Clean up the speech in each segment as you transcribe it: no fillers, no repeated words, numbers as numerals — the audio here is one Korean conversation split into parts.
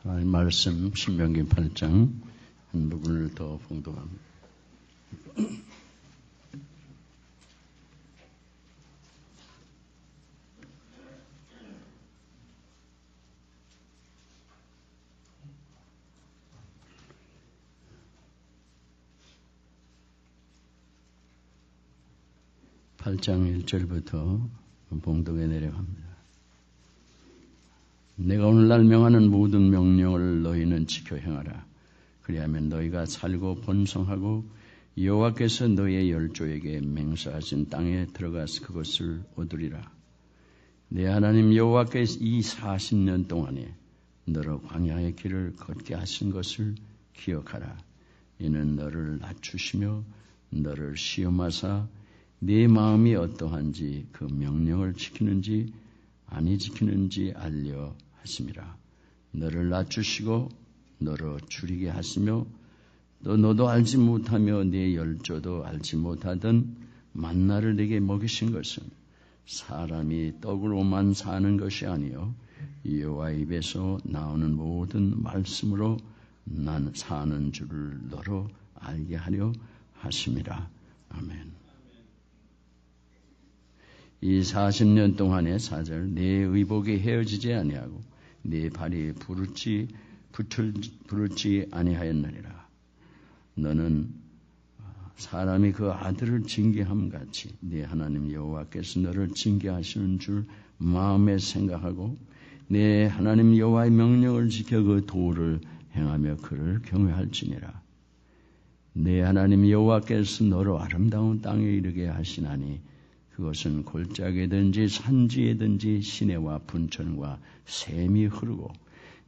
하나님 말씀 신명기 8장 한 부분을 더 봉독합니다. 8장 1절부터 봉독에 내려갑니다. 내가 오늘날 명하는 모든 명령을 너희는 지켜 행하라. 그리하면 너희가 살고 번성하고 여호와께서 너희의 열조에게 맹세하신 땅에 들어가서 그것을 얻으리라. 내 하나님 여호와께서 이 40년 동안에 너로 광야의 길을 걷게 하신 것을 기억하라. 이는 너를 낮추시며 너를 시험하사 네 마음이 어떠한지 그 명령을 지키는지 아니 지키는지 알려 하심이라. 너를 낮추시고 너로 줄이게 하시며 또 너도 알지 못하며 네 열조도 알지 못하던 만나를 내게 먹이신 것은 사람이 떡으로만 사는 것이 아니요 여호와 입에서 나오는 모든 말씀으로 난 사는 줄을 너로 알게 하려 하심이라. 아멘. 이 40년 동안의 사절 내 의복이 헤어지지 아니하고 내 발이 부르지 아니하였느니라. 너는 사람이 그 아들을 징계함 같이 네 하나님 여호와께서 너를 징계하시는 줄 마음에 생각하고 네 하나님 여호와의 명령을 지켜 그 도를 행하며 그를 경외할지니라. 네 하나님 여호와께서 너로 아름다운 땅에 이르게 하시나니 그것은 골짜기든지 산지에든지 시내와 분천과 샘이 흐르고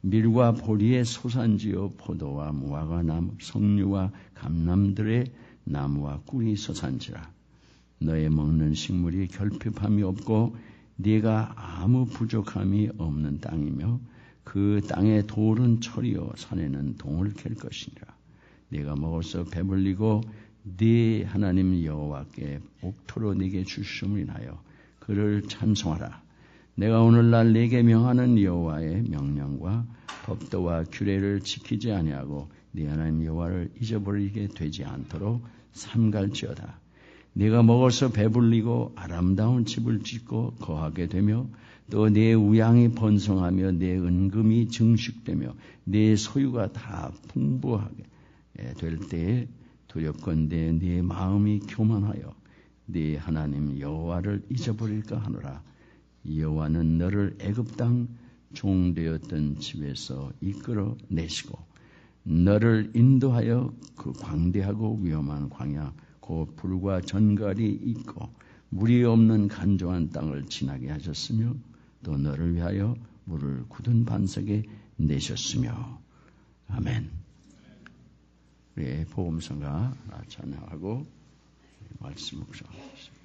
밀과 보리의 소산지요 포도와 무화과 나무 석류와 감람들의 나무와 꿀이 소산지라. 너의 먹는 식물이 결핍함이 없고 네가 아무 부족함이 없는 땅이며 그 땅의 돌은 철이요 산에는 동을 캘 것이니라. 네가 먹어서 배불리고 네 하나님 여호와께 옥토로 네게 주심을 인하여 그를 찬송하라. 내가 오늘날 네게 명하는 여호와의 명령과 법도와 규례를 지키지 아니하고 네 하나님 여호와를 잊어버리게 되지 않도록 삼갈지어다. 네가 먹어서 배불리고 아름다운 집을 짓고 거하게 되며 또 네 우양이 번성하며 네 은금이 증식되며 네 소유가 다 풍부하게 될 때에 두렵건대 네 마음이 교만하여 네 하나님 여호와를 잊어버릴까 하노라. 여호와는 너를 애굽 땅 종되었던 집에서 이끌어 내시고 너를 인도하여 그 광대하고 위험한 광야 곧 불과 전갈이 있고 물이 없는 간조한 땅을 지나게 하셨으며 또 너를 위하여 물을 굳은 반석에 내셨으며. 아멘. 우리의 복음성가 찬양하고 말씀 묵상하겠습니다.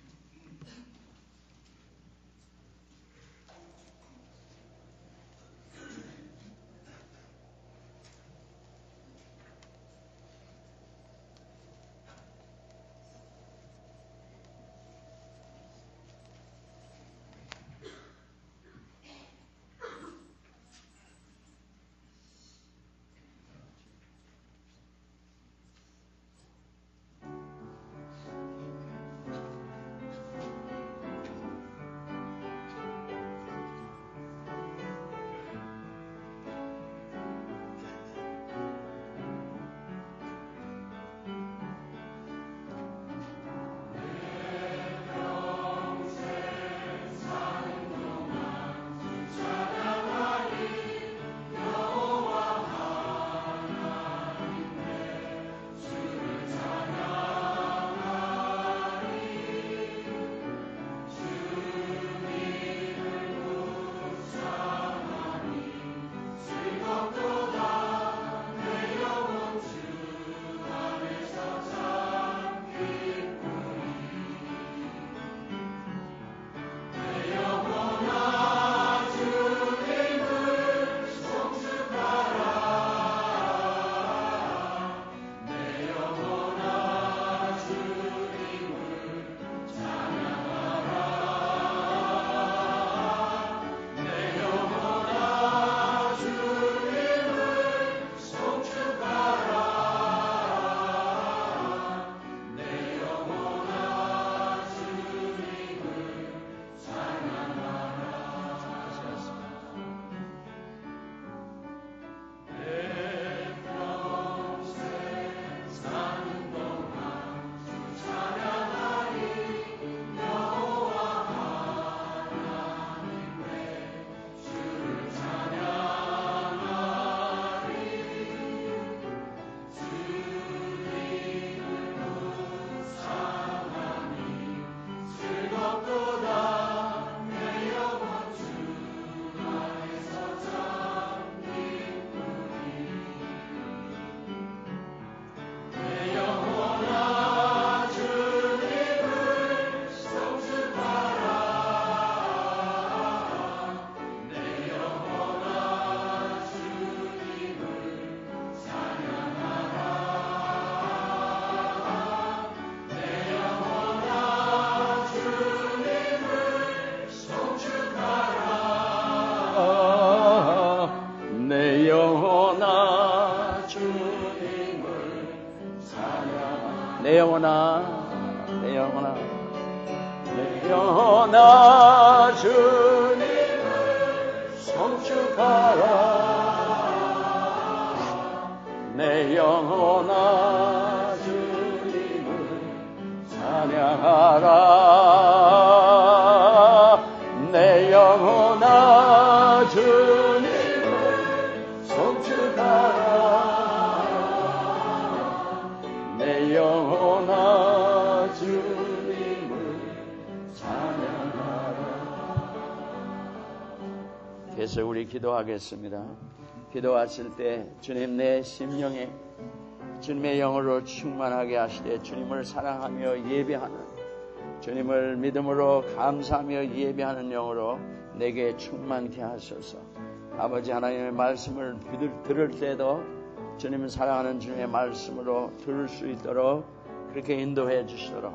내 영혼아 내 영혼아 내 영혼아 주님을 송축하라 내 영혼아 주님을 찬양하라 내 영혼아 주님을 송축하라 내 영혼아 주님을 찬양하라. 계속 우리 기도하겠습니다. 기도하실 때 주님 내 심령에 주님의 영으로 충만하게 하시되 주님을 사랑하며 예배하는 주님을 믿음으로 감사하며 예배하는 영으로 내게 충만케 하소서. 아버지 하나님의 말씀을 들을 때도 주님을 사랑하는 주님의 말씀으로 들을 수 있도록 그렇게 인도해 주시도록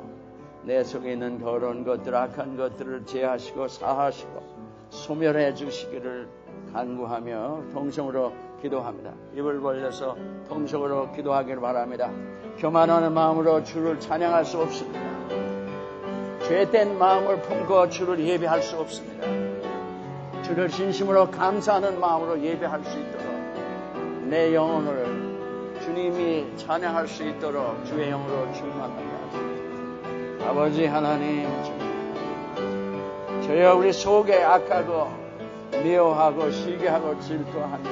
내 속에 있는 더러운 것들 악한 것들을 제하시고 사하시고 소멸해 주시기를 간구하며 통성으로 기도합니다. 입을 벌려서 통성으로 기도하기를 바랍니다. 교만하는 마음으로 주를 찬양할 수 없습니다. 죄된 마음을 품고 주를 예배할 수 없습니다. 주를 진심으로 감사하는 마음으로 예배할 수 있도록 내 영혼을 주님이 찬양할 수 있도록 주의 영으로 충만하게 하시옵소서. 아버지 하나님 저희가 우리 속에 악하고 미워하고 시기하고 질투하며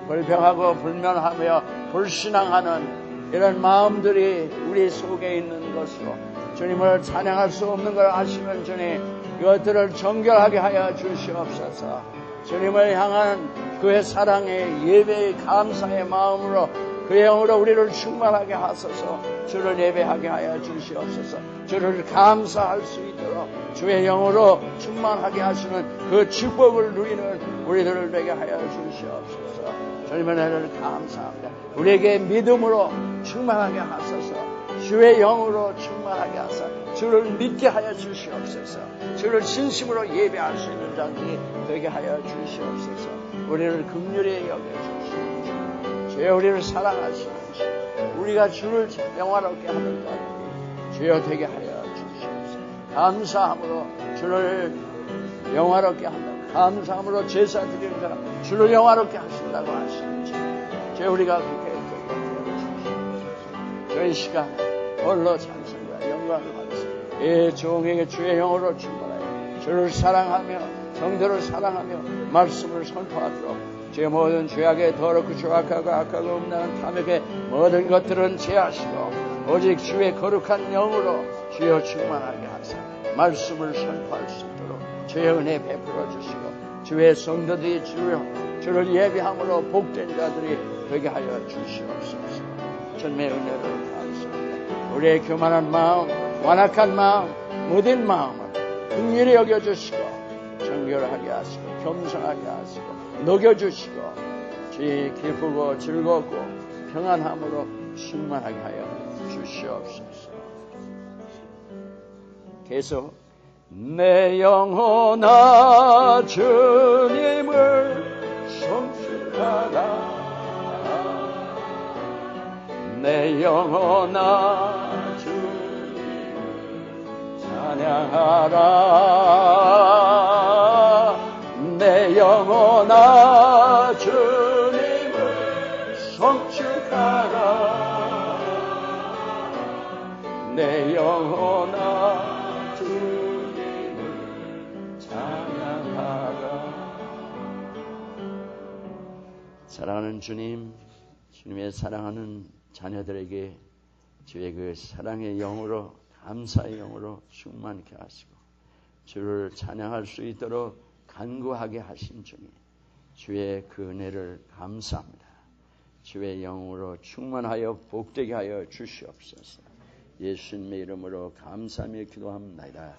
불평하고 불면하며 불신앙하는 이런 마음들이 우리 속에 있는 것으로 주님을 찬양할 수 없는 걸 아시는 주님 이것들을 정결하게 하여 주시옵소서. 주님을 향한 그의 사랑의 예배의 감사의 마음으로 그의 영으로 우리를 충만하게 하소서. 주를 예배하게 하여 주시옵소서. 주를 감사할 수 있도록 주의 영으로 충만하게 하시는 그 축복을 누리는 우리들을 되게 하여 주시옵소서. 주님의 은혜를 감사합니다. 우리에게 믿음으로 충만하게 하소서. 주의 영으로 충만하게 하사 주를 믿게 하여 주시옵소서. 주를 진심으로 예배할 수 있는 자들이 되게 하여 주시옵소서. 우리를 긍휼히 여겨주시옵소서. 주여 우리를 사랑하시는 주 우리가 주를 영화롭게 하는 자들이 주여 되게 하여 주시옵소서. 감사함으로 주를 영화롭게 한다. 감사함으로 제사 드리는 자라 주를 영화롭게 하신다고 하시는 주 주여 우리가 그렇게 되게 하여 주시옵소서. 저희 시간에 홀로 찬송과 영광을 받으시고 이 종에게 주의 영으로 충만하여 주를 사랑하며 성도를 사랑하며 말씀을 선포하도록 주의 모든 죄악에 더럽고 조악하고 악하고 음란한 탐욕의 모든 것들은 제하시고 오직 주의 거룩한 영으로 주여 충만하게 하사 말씀을 선포할 수 있도록 주의 은혜 베풀어 주시고 주의 성도들이 주를 예배함으로 복된 자들이 되게 하여 주시옵소서. 전매의 은혜를 감사합니다. 우리의 교만한 마음, 완악한 마음, 무딘 마음을 긍휼히 여겨주시고 정결하게 하시고 겸손하게 하시고 녹여주시고 주의 기쁘고 즐겁고 평안함으로 충만하게 하여 주시옵소서. 계속 내 영혼아 주님을 송축하라 내 영혼아 주님을 찬양하라 내 영혼아 주님을 송축하라 내 영혼아 주님을 찬양하라. 사랑하는 주님, 주님의 사랑하는 자녀들에게 주의 그 사랑의 영으로 감사의 영으로 충만케 하시고 주를 찬양할 수 있도록 간구하게 하신 주님 주의 그 은혜를 감사합니다. 주의 영으로 충만하여 복되게 하여 주시옵소서. 예수님의 이름으로 감사하며 기도합니다.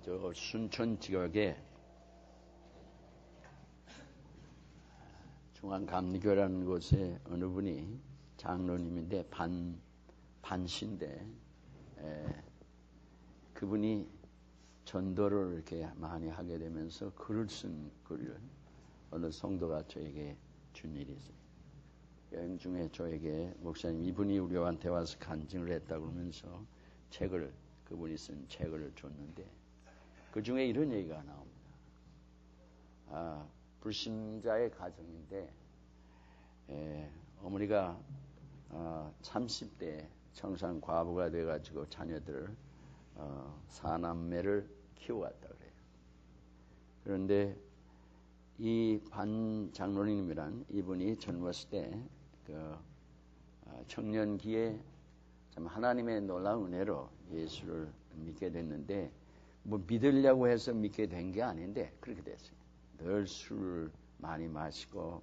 저 순천 지역에 중앙감리교라는 곳에 어느 분이 장로님인데 반신데 그분이 전도를 이렇게 많이 하게 되면서 글을 쓴 글을 어느 성도가 저에게 준 일이 있어요. 여행 중에 저에게 목사님 이분이 우리한테 와서 간증을 했다고 그러면서 그분이 쓴 책을 줬는데 그 중에 이런 얘기가 나옵니다. 불신자의 가정인데 어머니가 30대 청산 과부가 돼가지고 자녀들을 4남매를 키워왔다 그래요. 그런데 이 반 장로님이란 이분이 젊었을 때 청년기에 참 하나님의 놀라운 은혜로 예수를 믿게 됐는데 뭐 믿으려고 해서 믿게 된 게 아닌데 그렇게 됐어요. 늘 술을 많이 마시고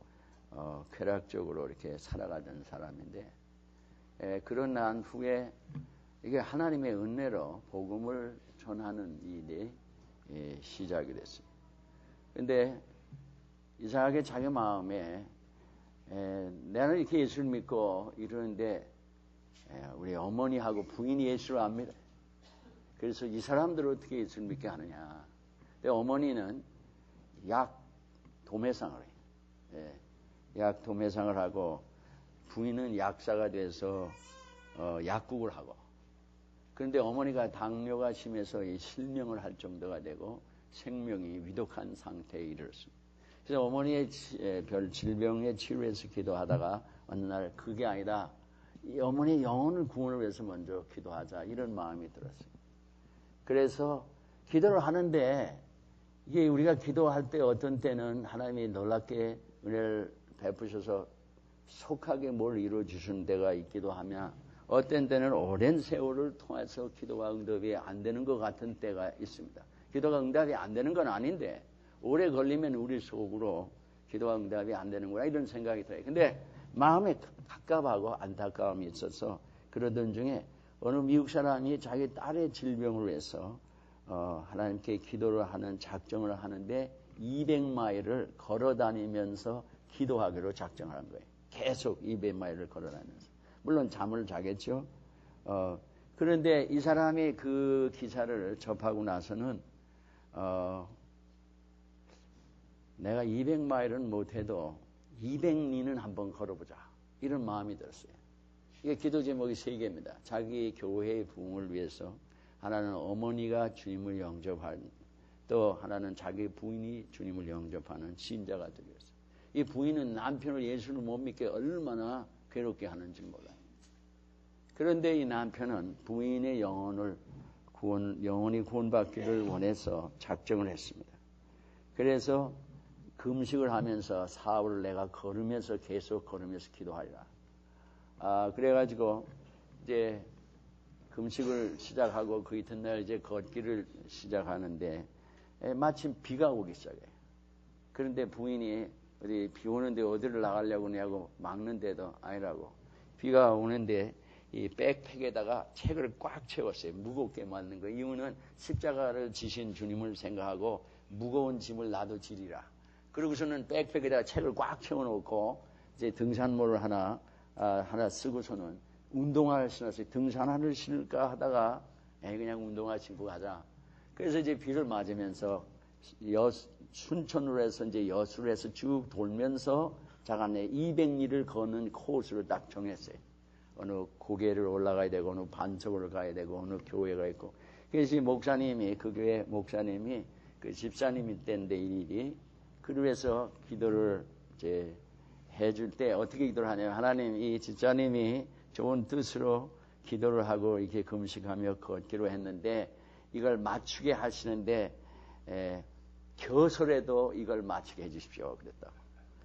쾌락적으로 이렇게 살아가던 사람인데 그런 난 후에 이게 하나님의 은혜로 복음을 전하는 일이 시작이 됐어요. 그런데 이상하게 자기 마음에 나는 이렇게 예수를 믿고 이러는데 우리 어머니하고 부인이 예수를 안 믿어요. 그래서 이 사람들을 어떻게 예수를 믿게 하느냐. 근데 어머니는 약 도매상을 해요. 약 도매상을 하고 부인은 약사가 돼서 약국을 하고 그런데 어머니가 당뇨가 심해서 실명을 할 정도가 되고 생명이 위독한 상태에 이르렀습니다. 그래서 어머니의 별 질병에 치료해서 기도하다가 어느 날 그게 아니라 이 어머니의 영혼을 구원을 위해서 먼저 기도하자 이런 마음이 들었어요. 그래서 기도를 하는데 이게 우리가 기도할 때 어떤 때는 하나님이 놀랍게 은혜를 베푸셔서 속하게 뭘 이루어주시는 때가 있기도 하며 어떤 때는 오랜 세월을 통해서 기도가 응답이 안 되는 것 같은 때가 있습니다. 기도가 응답이 안 되는 건 아닌데 오래 걸리면 우리 속으로 기도가 응답이 안 되는구나 이런 생각이 들어요. 근데 마음에 갑갑하고 안타까움이 있어서 그러던 중에 어느 미국 사람이 자기 딸의 질병을 위해서 하나님께 기도를 하는 작정을 하는데 200마일을 걸어다니면서 기도하기로 작정을 한 거예요. 계속 200마일을 걸어다니면서. 물론 잠을 자겠죠. 그런데 이 사람이 그 기사를 접하고 나서는 내가 200마일은 못해도 200리는 한번 걸어보자. 이런 마음이 들었어요. 이게 기도 제목이 3개입니다. 자기 교회의 부흥을 위해서 하나는 어머니가 주님을 영접하는 또 하나는 자기 부인이 주님을 영접하는 신자가 되기 위해서. 이 부인은 남편을 예수를 못 믿게 얼마나 괴롭게 하는지 몰라요. 그런데 이 남편은 부인의 영혼이 구원받기를 원해서 작정을 했습니다. 그래서 금식을 하면서 사흘을 내가 계속 걸으면서 기도하리라. 그래가지고 이제 금식을 시작하고 그 이튿날 이제 걷기를 시작하는데 마침 비가 오기 시작해요. 그런데 부인이 어디 비 오는데 어디를 나가려고 하냐고 막는데도 아니라고 비가 오는데 이 백팩에다가 책을 꽉 채웠어요. 무겁게 맞는 거. 이유는 십자가를 지신 주님을 생각하고 무거운 짐을 나도 지리라. 그러고서는 백팩에다가 책을 꽉 채워놓고 이제 등산모를 하나 쓰고서는 운동화를 신었어요. 등산화를 신을까 하다가 그냥 운동화 신고 가자. 그래서 이제 비를 맞으면서 순천으로 해서 이제 여수로 해서 쭉 돌면서 자간에 200리를 걷는 코스를 딱 정했어요. 어느 고개를 올라가야 되고 어느 반석을 가야 되고 어느 교회가 있고. 그래서 그 교회 목사님이 그 집사님이 때인데 이 일이 그래서 기도를 이제 해줄 때 어떻게 기도를 하냐면 하나님 이 집사님이 좋은 뜻으로 기도를 하고 이렇게 금식하며 걷기로 했는데 이걸 맞추게 하시는데 겨설에도 이걸 맞추게 해주십시오 그랬다.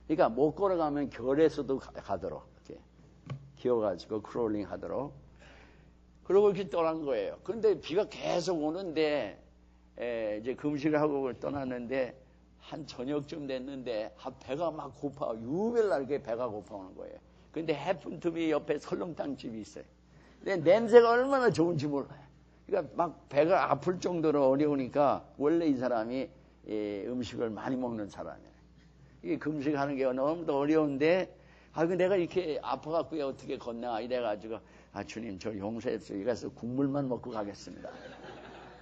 그러니까 못 걸어가면 결에서도 가도록 이렇게 기어가지고 크롤링 하도록 그러고 이렇게 떠난 거예요. 그런데 비가 계속 오는데 이제 금식을 하고 떠났는데 한 저녁쯤 됐는데 배가 막 고파 유별나게 배가 고파오는 거예요. 근데 해픈투비 옆에 설렁탕 집이 있어요. 근데 냄새가 얼마나 좋은지 몰라요. 그러니까 막 배가 아플 정도로 어려우니까 원래 이 사람이 음식을 많이 먹는 사람이에요. 이게 금식하는 게 너무도 어려운데 내가 이렇게 아파갖고 어떻게 걷나 이래가지고 주님 저 용서했어요. 이가서 국물만 먹고 가겠습니다.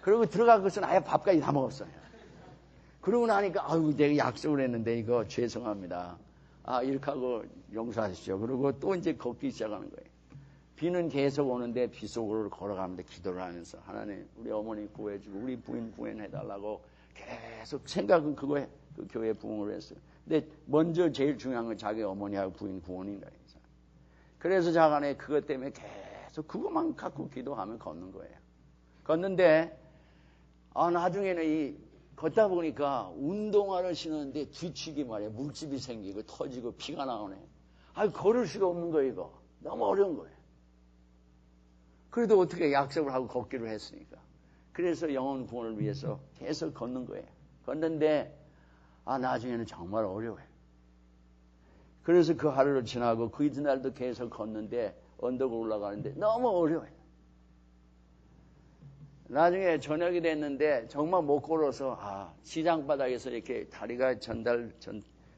그리고 들어가고서는 아예 밥까지 다 먹었어요. 그러고 나니까 아유 내가 약속을 했는데 이거 죄송합니다. 아 이렇게 하고 용서하십시오. 그리고 또 이제 걷기 시작하는 거예요. 비는 계속 오는데 비 속으로 걸어가는데 기도를 하면서 하나님 우리 어머니 구해주고 우리 부인 구해달라고 계속 생각은 그거에 그 교회 부흥을 했어요. 근데 먼저 제일 중요한 건 자기 어머니하고 부인 구원인 거예요. 그래서 자간에 그것 때문에 계속 그것만 갖고 기도하면 걷는 거예요. 걷는데 나중에는 이 걷다 보니까 운동화를 신었는데 뒤치기 말이에요. 물집이 생기고 터지고 피가 나오네. 걸을 수가 없는 거예요. 이거 너무 어려운 거예요. 그래도 어떻게 약속을 하고 걷기로 했으니까. 그래서 영혼 구원을 위해서 계속 걷는 거예요. 걷는데 나중에는 정말 어려워요. 그래서 그 하루를 지나고 그 이튿날도 계속 걷는데 언덕을 올라가는데 너무 어려워요. 나중에 저녁이 됐는데 정말 못 걸어서 시장 바닥에서 이렇게 다리가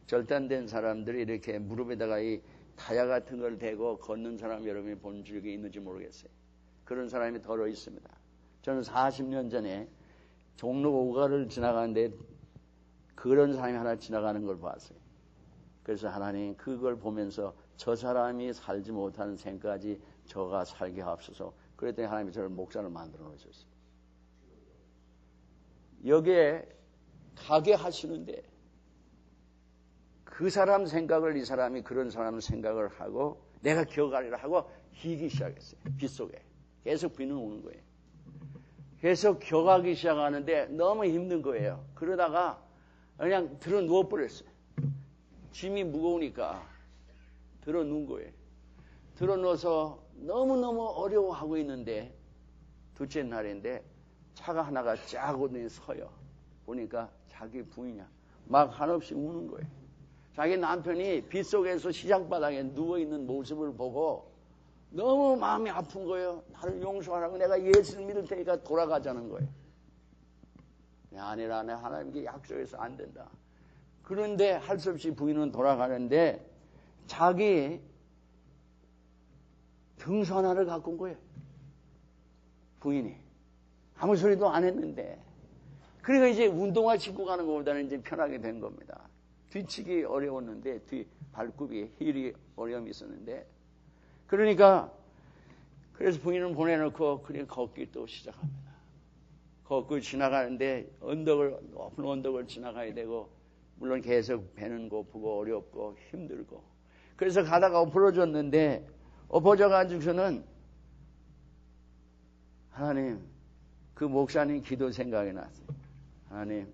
절단된 사람들이 이렇게 무릎에다가 이 타야 같은 걸 대고 걷는 사람 여러분이 본 적이 있는지 모르겠어요. 그런 사람이 덜어 있습니다. 저는 40년 전에 종로 5가를 지나가는데 그런 사람이 하나 지나가는 걸 봤어요. 그래서 하나님 그걸 보면서 저 사람이 살지 못하는 생까지 저가 살게 하옵소서. 그랬더니 하나님이 저를 목사를 만들어 놓으셨어요. 여기에 가게 하시는데 그 사람 생각을 이 사람이 그런 사람 생각을 하고 내가 기억하리라 하고 희기 시작했어요. 빗속에. 계속 비는 오는 거예요. 계속 기억하기 시작하는데 너무 힘든 거예요. 그러다가 그냥 들어 누워버렸어요. 짐이 무거우니까 들어 누운 거예요. 들어 누워서 너무너무 어려워하고 있는데 둘째 날인데 차가 하나가 쫙 오더니 서요. 보니까 자기 부인이야. 막 한없이 우는 거예요. 자기 남편이 빗속에서 시장바닥에 누워있는 모습을 보고 너무 마음이 아픈 거예요. 나를 용서하라고 내가 예수를 믿을 테니까 돌아가자는 거예요. 아니라 내 하나님께 약속해서 안 된다. 그런데 할 수 없이 부인은 돌아가는데 자기 등수 하나를 갖고 온 거예요. 부인이. 아무 소리도 안 했는데. 그러니까 이제 운동화 신고 가는 것보다는 이제 편하게 된 겁니다. 뒤치기 어려웠는데 뒤 발굽이 힐이 어려움이 있었는데 그러니까 그래서 부인은 보내놓고 그냥 걷기 또 시작합니다. 걷고 지나가는데 높은 언덕을 지나가야 되고 물론 계속 배는 고프고 어렵고 힘들고 그래서 가다가 엎어졌는데 엎어져가지고서는 하나님 그 목사님 기도 생각이 났어요. 하나님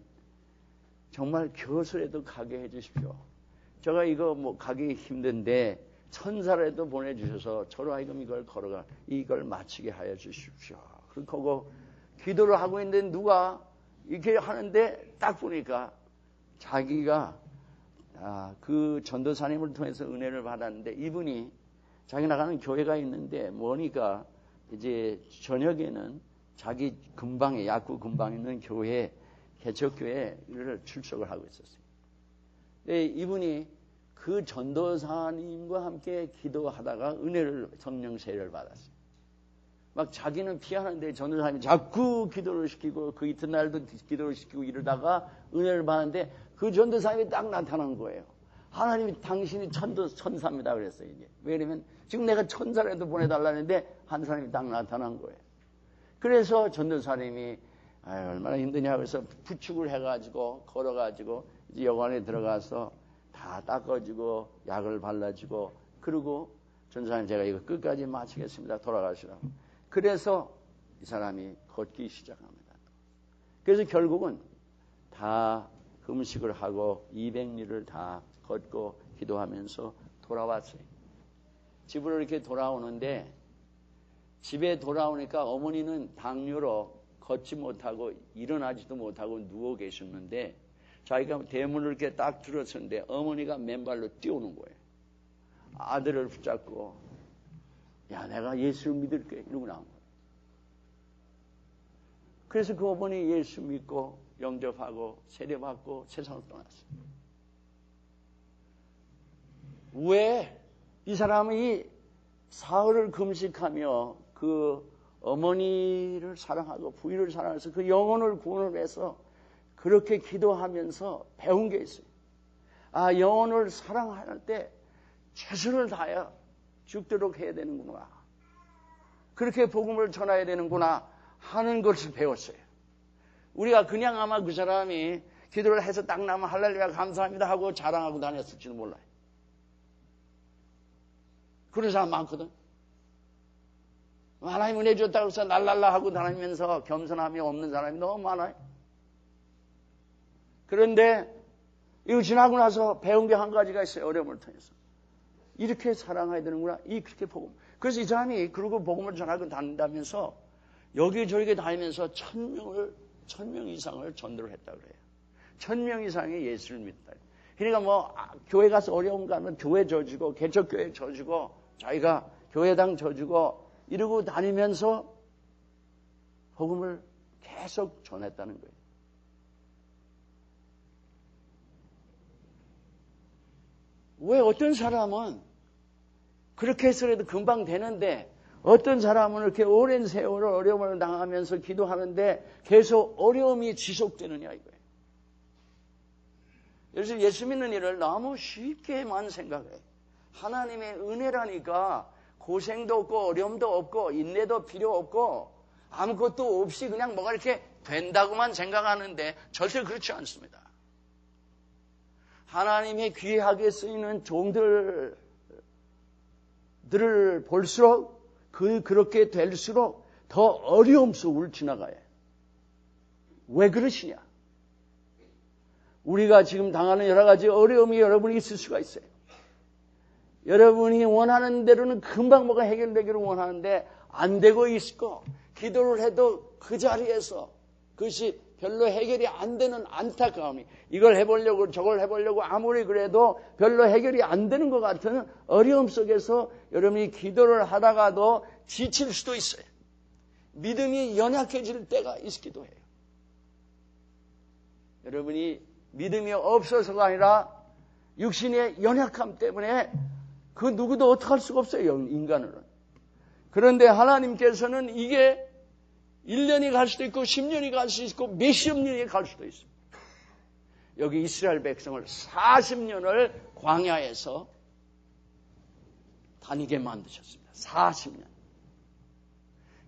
정말 교수라도 가게 해주십시오. 제가 이거 가기 힘든데 천사라도 보내주셔서 저로 하여금 이걸 마치게 하여 주십시오. 그러고 기도를 하고 있는데 누가 이렇게 하는데 딱 보니까 자기가 그 전도사님을 통해서 은혜를 받았는데 이분이 자기 나가는 교회가 있는데 뭐니까 이제 저녁에는 자기 근방에 약구 근방에 있는 교회 개척교회를 출석을 하고 있었어요. 근데 이분이 그 전도사님과 함께 기도하다가 성령 세례를 받았어요. 막 자기는 피하는데 전도사님이 자꾸 기도를 시키고 그 이튿날도 기도를 시키고 이러다가 은혜를 받았는데 그 전도사님이 딱 나타난 거예요. 하나님이 당신이 천사입니다 그랬어요. 이제. 왜냐면 지금 내가 천사라도 보내달라는데 한 사람이 딱 나타난 거예요. 그래서 전도사님이 얼마나 힘드냐 그래서 부축을 해가지고 걸어가지고 이제 여관에 들어가서 다 닦아주고 약을 발라주고 그리고 전도사님 제가 이거 끝까지 마치겠습니다. 돌아가시라고. 그래서 이 사람이 걷기 시작합니다. 그래서 결국은 다 금식을 하고 200리를 다 걷고 기도하면서 돌아왔어요. 집으로 이렇게 돌아오는데 집에 돌아오니까 어머니는 당뇨로 걷지 못하고 일어나지도 못하고 누워 계셨는데 자기가 대문을 이렇게 딱 들었었는데 어머니가 맨발로 뛰어오는 거예요. 아들을 붙잡고 야 내가 예수를 믿을게 이러고 나온 거예요. 그래서 그 어머니 예수 믿고 영접하고 세례받고 세상을 떠났어요. 왜? 이 사람이 사흘을 금식하며 그 어머니를 사랑하고 부인을 사랑해서 그 영혼을 구원을 해서 그렇게 기도하면서 배운 게 있어요. 아, 영혼을 사랑할 때 최선을 다하여 죽도록 해야 되는구나. 그렇게 복음을 전해야 되는구나 하는 것을 배웠어요. 우리가 그냥 아마 그 사람이 기도를 해서 딱 나면 할렐루야 감사합니다 하고 자랑하고 다녔을지도 몰라요. 그런 사람 많거든. 하나님 은혜 줬다고 해서 랄랄라 하고 다니면서 겸손함이 없는 사람이 너무 많아요. 그런데 이거 지나고 나서 배운 게 한 가지가 있어요. 어려움을 통해서. 이렇게 사랑해야 되는구나. 그렇게 복음. 그래서 이 사람이 그러고 복음을 전하고 다닌다면서 여기저기 다니면서 1000명 이상을 전도를 했다고 그래요. 1000명 이상의 예수를 믿다. 그러니까 뭐 교회 가서 어려운 거 하면 교회 져주고 개척교회 져주고 자기가 교회당 져주고 이러고 다니면서 복음을 계속 전했다는 거예요. 왜 어떤 사람은 그렇게 해서라도 금방 되는데 어떤 사람은 이렇게 오랜 세월을 어려움을 당하면서 기도하는데 계속 어려움이 지속되느냐 이거예요. 그래서 예수 믿는 일을 너무 쉽게만 생각해요. 하나님의 은혜라니까 고생도 없고 어려움도 없고 인내도 필요 없고 아무것도 없이 그냥 뭐가 이렇게 된다고만 생각하는데 절대 그렇지 않습니다. 하나님의 귀하게 쓰이는 종들을 볼수록 그렇게 될수록 더 어려움 속을 지나가요. 왜 그러시냐? 우리가 지금 당하는 여러 가지 어려움이 여러분이 있을 수가 있어요. 여러분이 원하는 대로는 금방 뭐가 해결되기를 원하는데 안 되고 있고 기도를 해도 그 자리에서 그것이 별로 해결이 안 되는 안타까움이 이걸 해보려고 저걸 해보려고 아무리 그래도 별로 해결이 안 되는 것 같은 어려움 속에서 여러분이 기도를 하다가도 지칠 수도 있어요. 믿음이 연약해질 때가 있기도 해요. 여러분이 믿음이 없어서가 아니라 육신의 연약함 때문에 그 누구도 어떡할 수가 없어요. 인간은. 그런데 하나님께서는 이게 1년이 갈 수도 있고 10년이 갈 수도 있고 몇십 년이 갈 수도 있습니다. 여기 이스라엘 백성을 40년을 광야에서 다니게 만드셨습니다. 40년.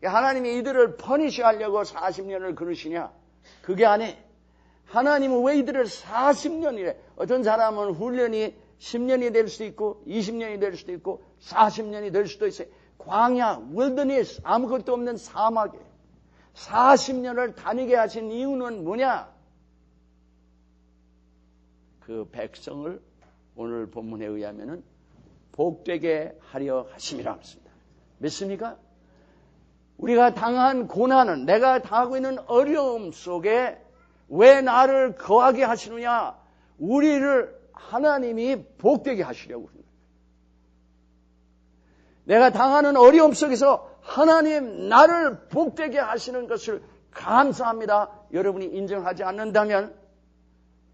하나님이 이들을 퍼니시하려고 40년을 그러시냐? 그게 아니에요. 하나님은 왜 이들을 40년이래? 어떤 사람은 훈련이 10년이 될 수도 있고 20년이 될 수도 있고 40년이 될 수도 있어요. 광야, 윌더니스, 아무것도 없는 사막에 40년을 다니게 하신 이유는 뭐냐? 그 백성을 오늘 본문에 의하면 복되게 하려 하심이라 했습니다. 믿습니까? 우리가 당한 고난은 내가 당하고 있는 어려움 속에 왜 나를 거하게 하시느냐? 우리를 하나님이 복되게 하시려고 합니다. 내가 당하는 어려움 속에서 하나님 나를 복되게 하시는 것을 감사합니다. 여러분이 인정하지 않는다면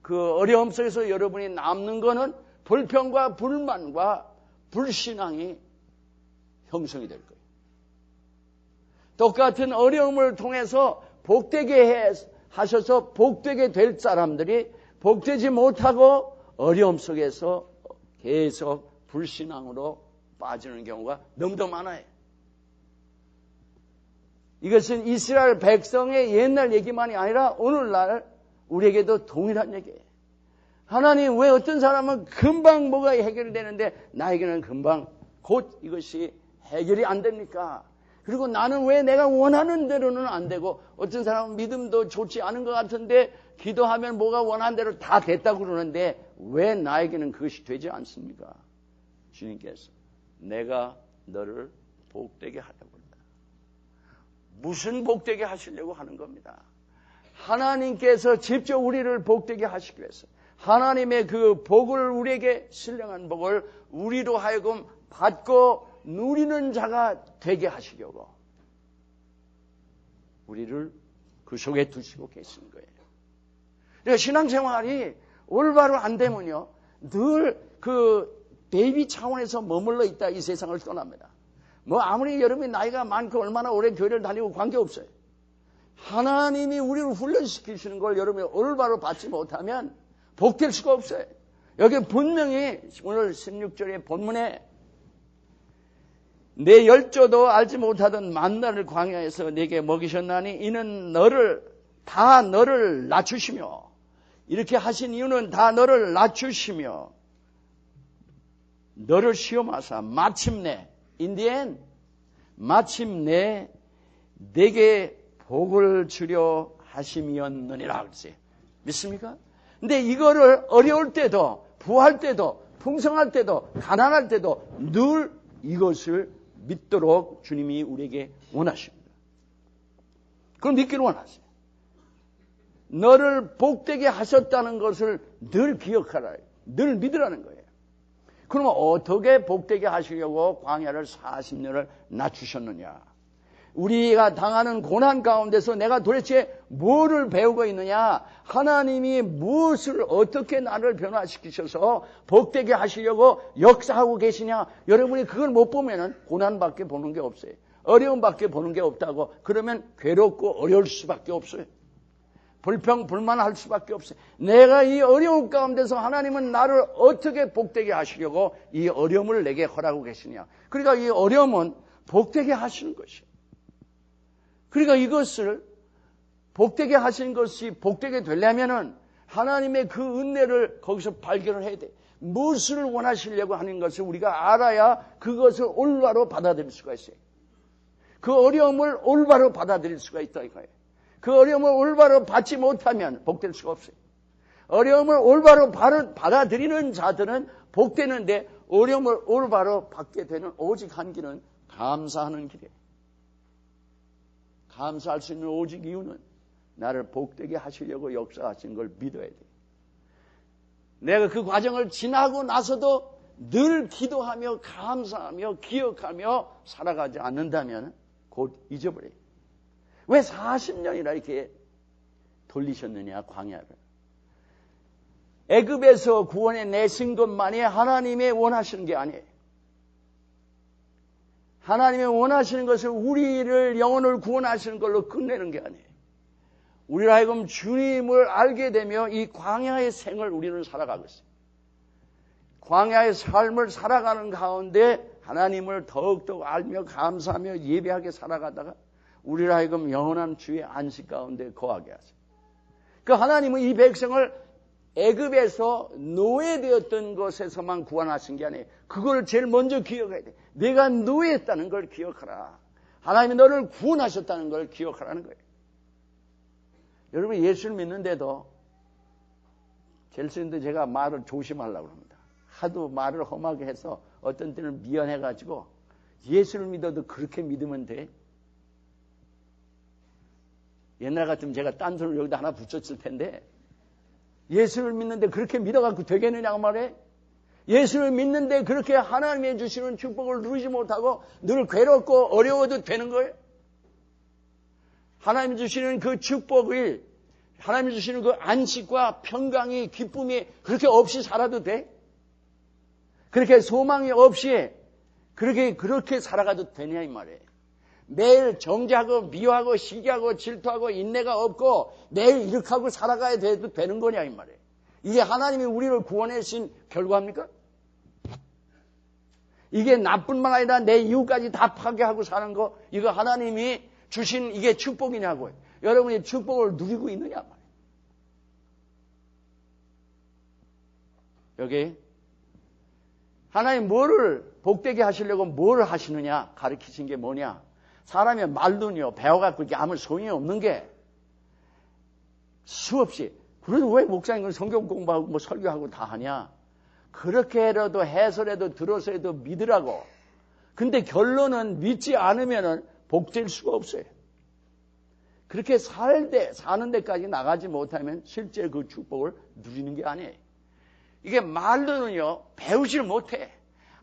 그 어려움 속에서 여러분이 남는 것은 불평과 불만과 불신앙이 형성이 될 거예요. 똑같은 어려움을 통해서 복되게 하셔서 복되게 될 사람들이 복되지 못하고 어려움 속에서 계속 불신앙으로 빠지는 경우가 너무도 많아요. 이것은 이스라엘 백성의 옛날 얘기만이 아니라 오늘날 우리에게도 동일한 얘기예요. 하나님 왜 어떤 사람은 금방 뭐가 해결되는데 나에게는 금방 곧 이것이 해결이 안 됩니까? 그리고 나는 왜 내가 원하는 대로는 안 되고 어떤 사람은 믿음도 좋지 않은 것 같은데 기도하면 뭐가 원하는 대로 다 됐다고 그러는데 왜 나에게는 그것이 되지 않습니까? 주님께서 내가 너를 복되게 하려고 한다. 무슨 복되게 하시려고 하는 겁니다. 하나님께서 직접 우리를 복되게 하시기 위해서 하나님의 그 복을 우리에게 신령한 복을 우리로 하여금 받고 누리는 자가 되게 하시려고 우리를 그 속에 두시고 계신 거예요. 그러니까 신앙생활이 올바로 안 되면요 늘 그 대비 차원에서 머물러 있다 이 세상을 떠납니다. 뭐 아무리 여러분이 나이가 많고 얼마나 오래 교회를 다니고 관계없어요. 하나님이 우리를 훈련시키시는 걸 여러분이 올바로 받지 못하면 복될 수가 없어요. 여기 분명히 오늘 16절의 본문에 내 열조도 알지 못하던 만나를 광야에서 내게 먹이셨나니 이는 너를 낮추시며, 이렇게 하신 이유는 다 너를 낮추시며 너를 시험하사 마침내 마침내 내게 복을 주려 하심이었느니라 그랬어요. 믿습니까? 근데 이거를 어려울 때도, 부할 때도, 풍성할 때도, 가난할 때도 늘 이것을 믿도록 주님이 우리에게 원하십니다. 그걸 믿기를 원하세요. 너를 복되게 하셨다는 것을 늘 기억하라, 늘 믿으라는 거예요. 그러면 어떻게 복되게 하시려고 광야를 40년을 낮추셨느냐? 우리가 당하는 고난 가운데서 내가 도대체 뭐를 배우고 있느냐? 하나님이 무엇을 어떻게 나를 변화시키셔서 복되게 하시려고 역사하고 계시냐? 여러분이 그걸 못 보면은 고난밖에 보는 게 없어요. 어려움밖에 보는 게 없다고 그러면 괴롭고 어려울 수밖에 없어요. 불평불만할 수밖에 없어요. 내가 이 어려움 가운데서 하나님은 나를 어떻게 복되게 하시려고 이 어려움을 내게 허락하고 계시냐? 그러니까 이 어려움은 복되게 하시는 것이에요. 그러니까 이것을 복되게 하신 것이 복되게 되려면은 하나님의 그 은혜를 거기서 발견을 해야 돼. 무엇을 원하시려고 하는 것을 우리가 알아야 그것을 올바로 받아들일 수가 있어요. 그 어려움을 올바로 받아들일 수가 있다 이거예요. 그 어려움을 올바로 받지 못하면 복될 수가 없어요. 어려움을 올바로 받아들이는 자들은 복되는데 어려움을 올바로 받게 되는 오직 한 길은 감사하는 길이에요. 감사할 수 있는 오직 이유는 나를 복되게 하시려고 역사하신 걸 믿어야 돼요. 내가 그 과정을 지나고 나서도 늘 기도하며 감사하며 기억하며 살아가지 않는다면 곧 잊어버려요. 왜 40년이나 이렇게 돌리셨느냐 광야를. 애굽에서 구원해 내신 것만이 하나님의 원하시는 게 아니에요. 하나님의 원하시는 것을 우리를 영혼을 구원하시는 걸로 끝내는 게 아니에요. 우리로 하여금 주님을 알게 되며 이 광야의 생을 우리는 살아가고 있어요. 광야의 삶을 살아가는 가운데 하나님을 더욱더 알며 감사하며 예배하게 살아가다가 우리로 하여금 영원한 주의 안식 가운데 거하게 하세요. 그 하나님은 이 백성을 애굽에서 노예되었던 것에서만 구원하신 게 아니에요. 그걸 제일 먼저 기억해야 돼. 내가 노예했다는 걸 기억하라. 하나님이 너를 구원하셨다는 걸 기억하라는 거예요. 여러분 예수를 믿는데도 젤슨도 제가 말을 조심하려고 합니다. 하도 말을 험하게 해서 어떤 때는 미안해가지고 예수를 믿어도 그렇게 믿으면 돼? 옛날 같으면 제가 딴 소리를 여기다 하나 붙였을 텐데 예수를 믿는데 그렇게 믿어갖고 되겠느냐고 말해? 예수를 믿는데 그렇게 하나님이 주시는 축복을 누리지 못하고 늘 괴롭고 어려워도 되는 거예요? 하나님이 주시는 그 축복을, 하나님이 주시는 그 안식과 평강이, 기쁨이 그렇게 없이 살아도 돼? 그렇게 소망이 없이 그렇게 살아가도 되냐 이 말이에요. 매일 정죄하고 미워하고 시기하고 질투하고 인내가 없고 매일 이렇게 하고 살아가야 돼도 되는 거냐 이 말이에요. 이게 하나님이 우리를 구원해 주신 결과입니까? 이게 나뿐만 아니라 내 이웃까지 다 파괴하고 사는 거, 이거 하나님이 주신 이게 축복이냐고요. 여러분이 축복을 누리고 있느냐 말이에요. 여기 하나님 뭐를 복되게 하시려고 뭘 하시느냐 가르치신 게 뭐냐. 사람의 말로는요 배워갖고 이렇게 아무 소용이 없는 게 수없이. 그래도 왜 목사님은 성경 공부하고 뭐 설교하고 다 하냐. 그렇게라도 해서라도 들어서라도 믿으라고. 근데 결론은 믿지 않으면은 복될 수가 없어요. 그렇게 사는 데까지 나가지 못하면 실제 그 축복을 누리는 게 아니에요. 이게 말로는요 배우질 못해.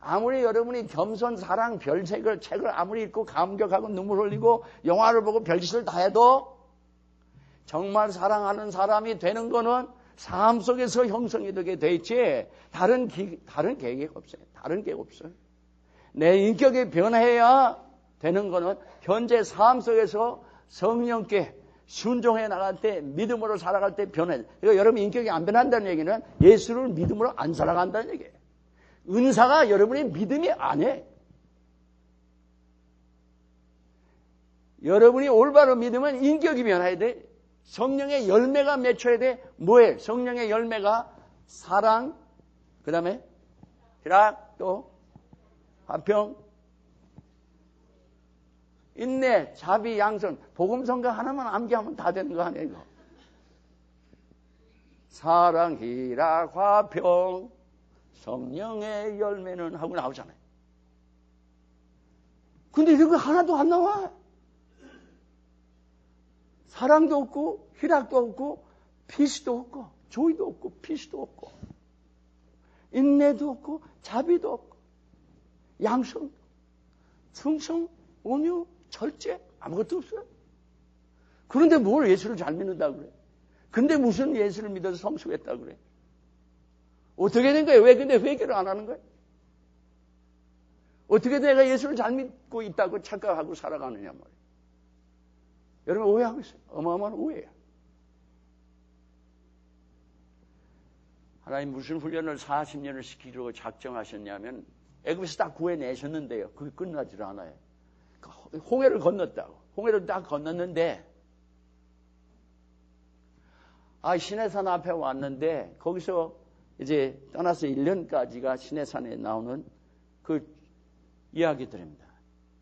아무리 여러분이 겸손, 사랑, 별책을 책을 아무리 읽고 감격하고 눈물 흘리고 영화를 보고 별짓을 다 해도 정말 사랑하는 사람이 되는 거는 삶 속에서 형성이 되게 돼 있지 다른 계획이 없어요. 다른 계획 없어요. 내 인격이 변해야 되는 거는 현재 삶 속에서 성령께 순종해 나갈 때, 믿음으로 살아갈 때 변해. 그러니까 여러분 인격이 안 변한다는 얘기는 예수를 믿음으로 안 살아간다는 얘기예요. 은사가 여러분의 믿음이 아니에요. 여러분이 올바로 믿으면 인격이 변해야 돼. 성령의 열매가 맺혀야 돼. 뭐예요? 성령의 열매가 사랑, 그 다음에 희락, 또 화평, 인내, 자비, 양선. 복음성가 하나만 암기하면 다 되는 거 아니에요? 이거. 사랑, 희락, 화평, 성령의 열매는 하고 나오잖아요. 근데 이거 하나도 안 나와. 사랑도 없고 희락도 없고 피스도 없고 조의도 없고 피스도 없고 인내도 없고 자비도 없고 양성, 충성, 온유, 절제 아무것도 없어요. 그런데 뭘 예수를 잘 믿는다고 그래? 근데 무슨 예수를 믿어서 성숙했다고 그래? 어떻게 된 거예요? 왜 근데 회개를 안 하는 거예요? 어떻게 내가 예수를 잘 믿고 있다고 착각하고 살아가느냐 말이에요. 여러분 오해하고 있어요. 어마어마한 오해예요. 하나님 무슨 훈련을 40년을 시키려고 작정하셨냐면 애굽에서 딱 구해내셨는데요. 그게 끝나질 않아요. 홍해를 건넜다고. 홍해를 딱 건넜는데 시내산 앞에 왔는데 거기서 이제 떠나서 1년까지가 시내산에 나오는 그 이야기들입니다.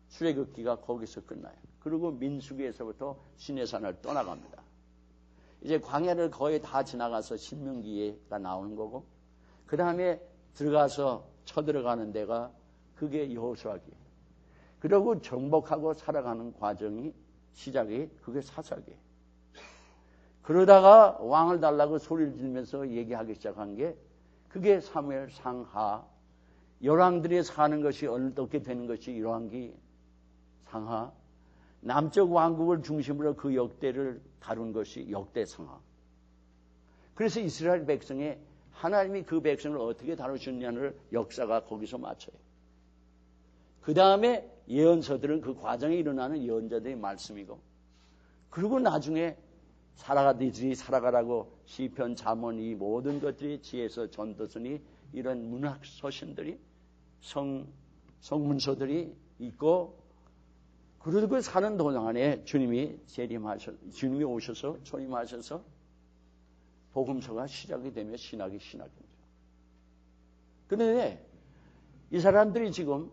출애굽기가 거기서 끝나요. 그리고 민수기에서부터 시내산을 떠나갑니다. 이제 광야를 거의 다 지나가서 신명기가 나오는 거고 그 다음에 들어가서 쳐들어가는 데가 그게 여호수아기. 그리고 정복하고 살아가는 과정이 시작이 그게 사사기. 그러다가 왕을 달라고 소리를 지르면서 얘기하기 시작한 게 그게 사무엘 상하. 열왕들이 사는 것이 어떻게 되는 것이 열왕기 상하. 남쪽 왕국을 중심으로 그 역대를 다룬 것이 역대 상하. 그래서 이스라엘 백성에 하나님이 그 백성을 어떻게 다루셨냐는 역사가 거기서 맞춰요. 그 다음에 예언서들은 그 과정에 일어나는 예언자들의 말씀이고 그리고 나중에 살아가듯이 살아가라고 시편, 잠언 이 모든 것들이 지혜서 전도서니 이런 문학 서신들이 성문서들이 있고 그러고 사는 동안에 주님이 오셔서 초림하셔서 복음서가 시작이 되며 신학이 시작됩니다. 그런데 이 사람들이 지금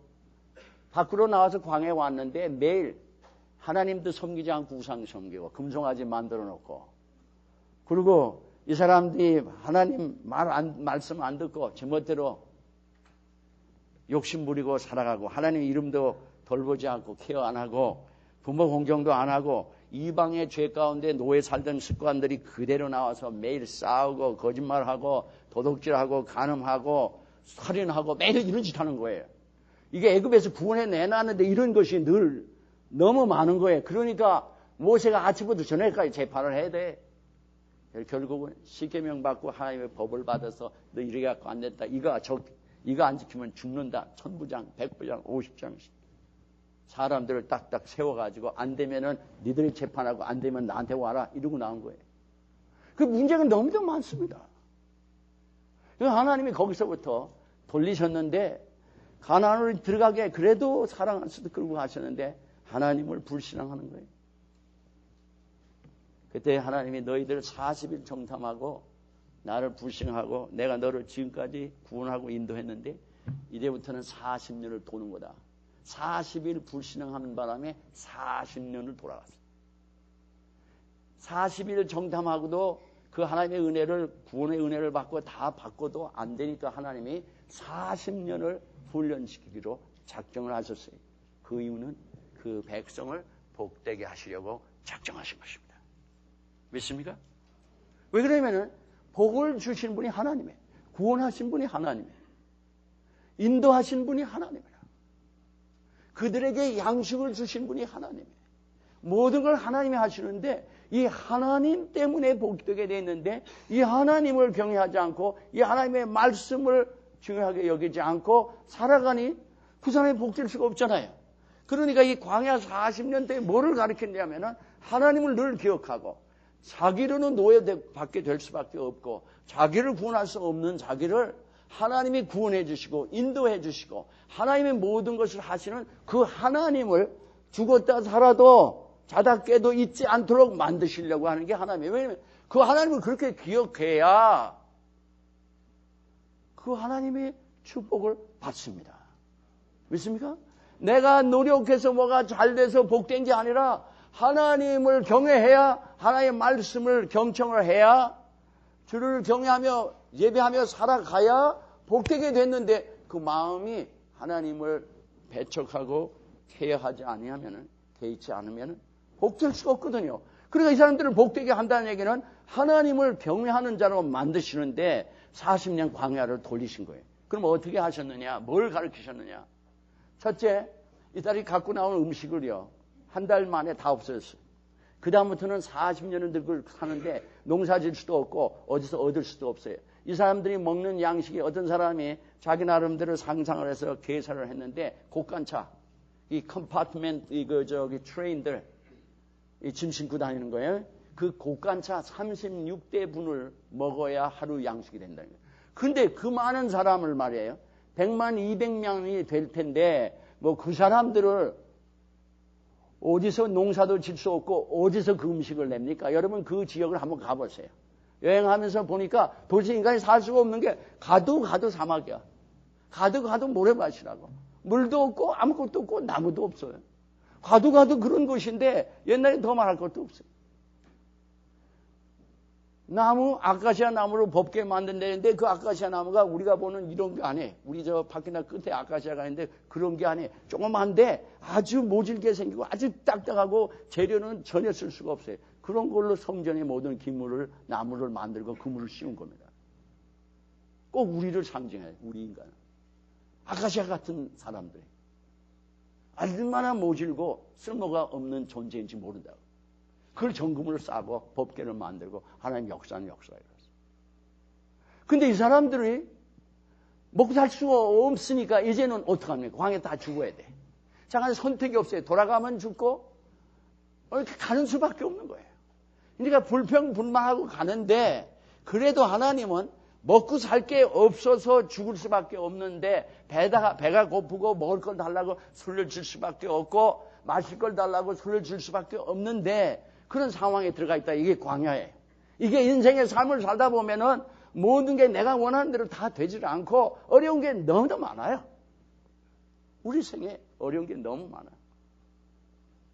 밖으로 나와서 광야에 왔는데 매일 하나님도 섬기지 않고 우상 섬기고 금송아지 만들어 놓고 그리고 이 사람들이 하나님 말씀 안 듣고 제멋대로 욕심 부리고 살아가고 하나님 이름도 돌보지 않고 케어 안 하고 부모 공경도 안 하고 이방의 죄 가운데 노예 살던 습관들이 그대로 나와서 매일 싸우고 거짓말하고 도둑질하고 간음하고 살인하고 매일 이런 짓 하는 거예요. 이게 애굽에서 구원해 내놨는데 이런 것이 늘 너무 많은 거예요. 그러니까 모세가 아침부터 저녁까지 재판을 해야 돼. 결국은 십계명 받고 하나님의 법을 받아서 너 이렇게 갖고 안 됐다. 이거 안 지키면 죽는다. 1000부장, 100부장, 50장씩. 사람들을 딱딱 세워가지고 안 되면은 니들이 재판하고 안 되면 나한테 와라. 이러고 나온 거예요. 그 문제가 너무도 많습니다. 하나님이 거기서부터 돌리셨는데 가나안으로 들어가게 그래도 사랑할 수도 끌고 가셨는데 하나님을 불신앙하는 거예요. 그때 하나님이 너희들 40일 정탐하고 나를 불신하고 내가 너를 지금까지 구원하고 인도했는데 이제부터는 40년을 도는 거다. 40일 불신앙하는 바람에 40년을 돌아갔어요. 40일 정탐하고도 그 하나님의 은혜를 구원의 은혜를 받고 다 받고도 안 되니까 하나님이 40년을 훈련시키기로 작정을 하셨어요. 그 이유는 그 백성을 복되게 하시려고 작정하신 것입니다. 믿습니까? 왜 그러냐면은 복을 주신 분이 하나님이에요. 구원하신 분이 하나님이에요. 인도하신 분이 하나님이에요. 그들에게 양식을 주신 분이 하나님이에요. 모든 걸 하나님이 하시는데 이 하나님 때문에 복이 되게 되어 있는데 이 하나님을 경외하지 않고 이 하나님의 말씀을 중요하게 여기지 않고 살아가니 그 사람이 복될 수가 없잖아요. 그러니까 이 광야 40년 때 뭐를 가르쳤냐면은 하나님을 늘 기억하고 자기로는 노예받게 될 수밖에 없고 자기를 구원할 수 없는 자기를 하나님이 구원해 주시고 인도해 주시고 하나님의 모든 것을 하시는 그 하나님을 죽었다 살아도 자다 깨도 잊지 않도록 만드시려고 하는 게 하나님이에요. 왜냐하면 그 하나님을 그렇게 기억해야 그 하나님의 축복을 받습니다. 믿습니까? 내가 노력해서 뭐가 잘 돼서 복된 게 아니라 하나님을 경외해야 하나님의 말씀을 경청을 해야 주를 경외하며 예배하며 살아가야 복되게 됐는데 그 마음이 하나님을 배척하고 케어하지 아니하면은 개의치 않으면은 복될 수가 없거든요. 그러니까 이 사람들을 복되게 한다는 얘기는 하나님을 경외하는 자로 만드시는데 40년 광야를 돌리신 거예요. 그럼 어떻게 하셨느냐? 뭘 가르치셨느냐? 첫째, 이들이 갖고 나온 음식을요, 한 달 만에 다 없어졌어요. 그 다음부터는 40년을 그걸 사는데 농사 질 수도 없고 어디서 얻을 수도 없어요. 이 사람들이 먹는 양식이 어떤 사람이 자기 나름대로 상상을 해서 계산을 했는데 고간차, 이 컴파트먼트, 트레인들, 이 짐 싣고 다니는 거예요. 그 고간차 36대 분을 먹어야 하루 양식이 된다는 거예요. 근데 그 많은 사람을 말이에요. 100만 200명이 될 텐데 뭐 그 사람들을 어디서 농사도 질 수 없고 어디서 그 음식을 냅니까? 여러분 그 지역을 한번 가보세요. 여행하면서 보니까 도저히 인간이 살 수가 없는 게 가도 사막이야. 가도 모래밭이라고. 물도 없고 아무것도 없고 나무도 없어요. 가도 그런 곳인데 옛날에 더 말할 것도 없어요. 나무, 아카시아 나무로 법게 만든다는데 그 아카시아 나무가 우리가 보는 이런 게 아니에요. 우리 저 바퀴나 끝에 아카시아가 있는데 그런 게 아니에요. 조그만데 아주 모질게 생기고 아주 딱딱하고 재료는 전혀 쓸 수가 없어요. 그런 걸로 성전의 모든 기물을, 나무를 만들고 그물을 씌운 겁니다. 꼭 우리를 상징해요. 우리 인간은. 아카시아 같은 사람들이. 얼마나 모질고 쓸모가 없는 존재인지 모른다고. 그걸 정금을 싸고 법궤를 만들고 하나님 역사는 역사예요. 근데 이 사람들이 먹고 살 수가 없으니까 이제는 어떡합니까? 광야에 다 죽어야 돼. 잠깐 선택이 없어요. 돌아가면 죽고 이렇게 가는 수밖에 없는 거예요. 그러니까 불평불만하고 가는데 그래도 하나님은 먹고 살 게 없어서 죽을 수밖에 없는데 배가 고프고 먹을 걸 달라고 술을 줄 수밖에 없고 마실 걸 달라고 술을 줄 수밖에 없는데 그런 상황에 들어가 있다. 이게 광야예요. 이게 인생의 삶을 살다 보면은 모든 게 내가 원하는 대로 다 되질 않고 어려운 게 너무 많아요. 우리 생에 어려운 게 너무 많아요.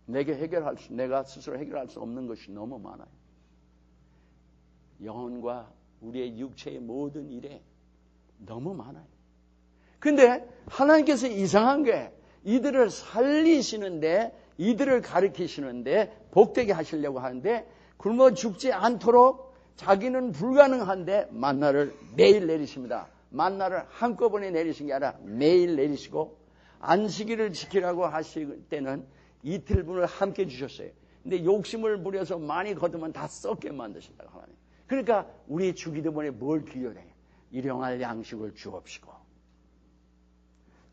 내가 스스로 해결할 수 없는 것이 너무 많아요. 영혼과 우리의 육체의 모든 일에 너무 많아요. 근데 하나님께서 이상한 게 이들을 살리시는데 이들을 가르치시는데 복되게 하시려고 하는데 굶어 죽지 않도록 자기는 불가능한데 만나를 매일 내리십니다. 만나를 한꺼번에 내리신 게 아니라 매일 내리시고 안식일을 지키라고 하실 때는 이틀분을 함께 주셨어요. 근데 욕심을 부려서 많이 거두면 다 썩게 만드신다고 하나님. 그러니까 우리 주기도문에 뭘 기도해요? 일용할 양식을 주옵시고.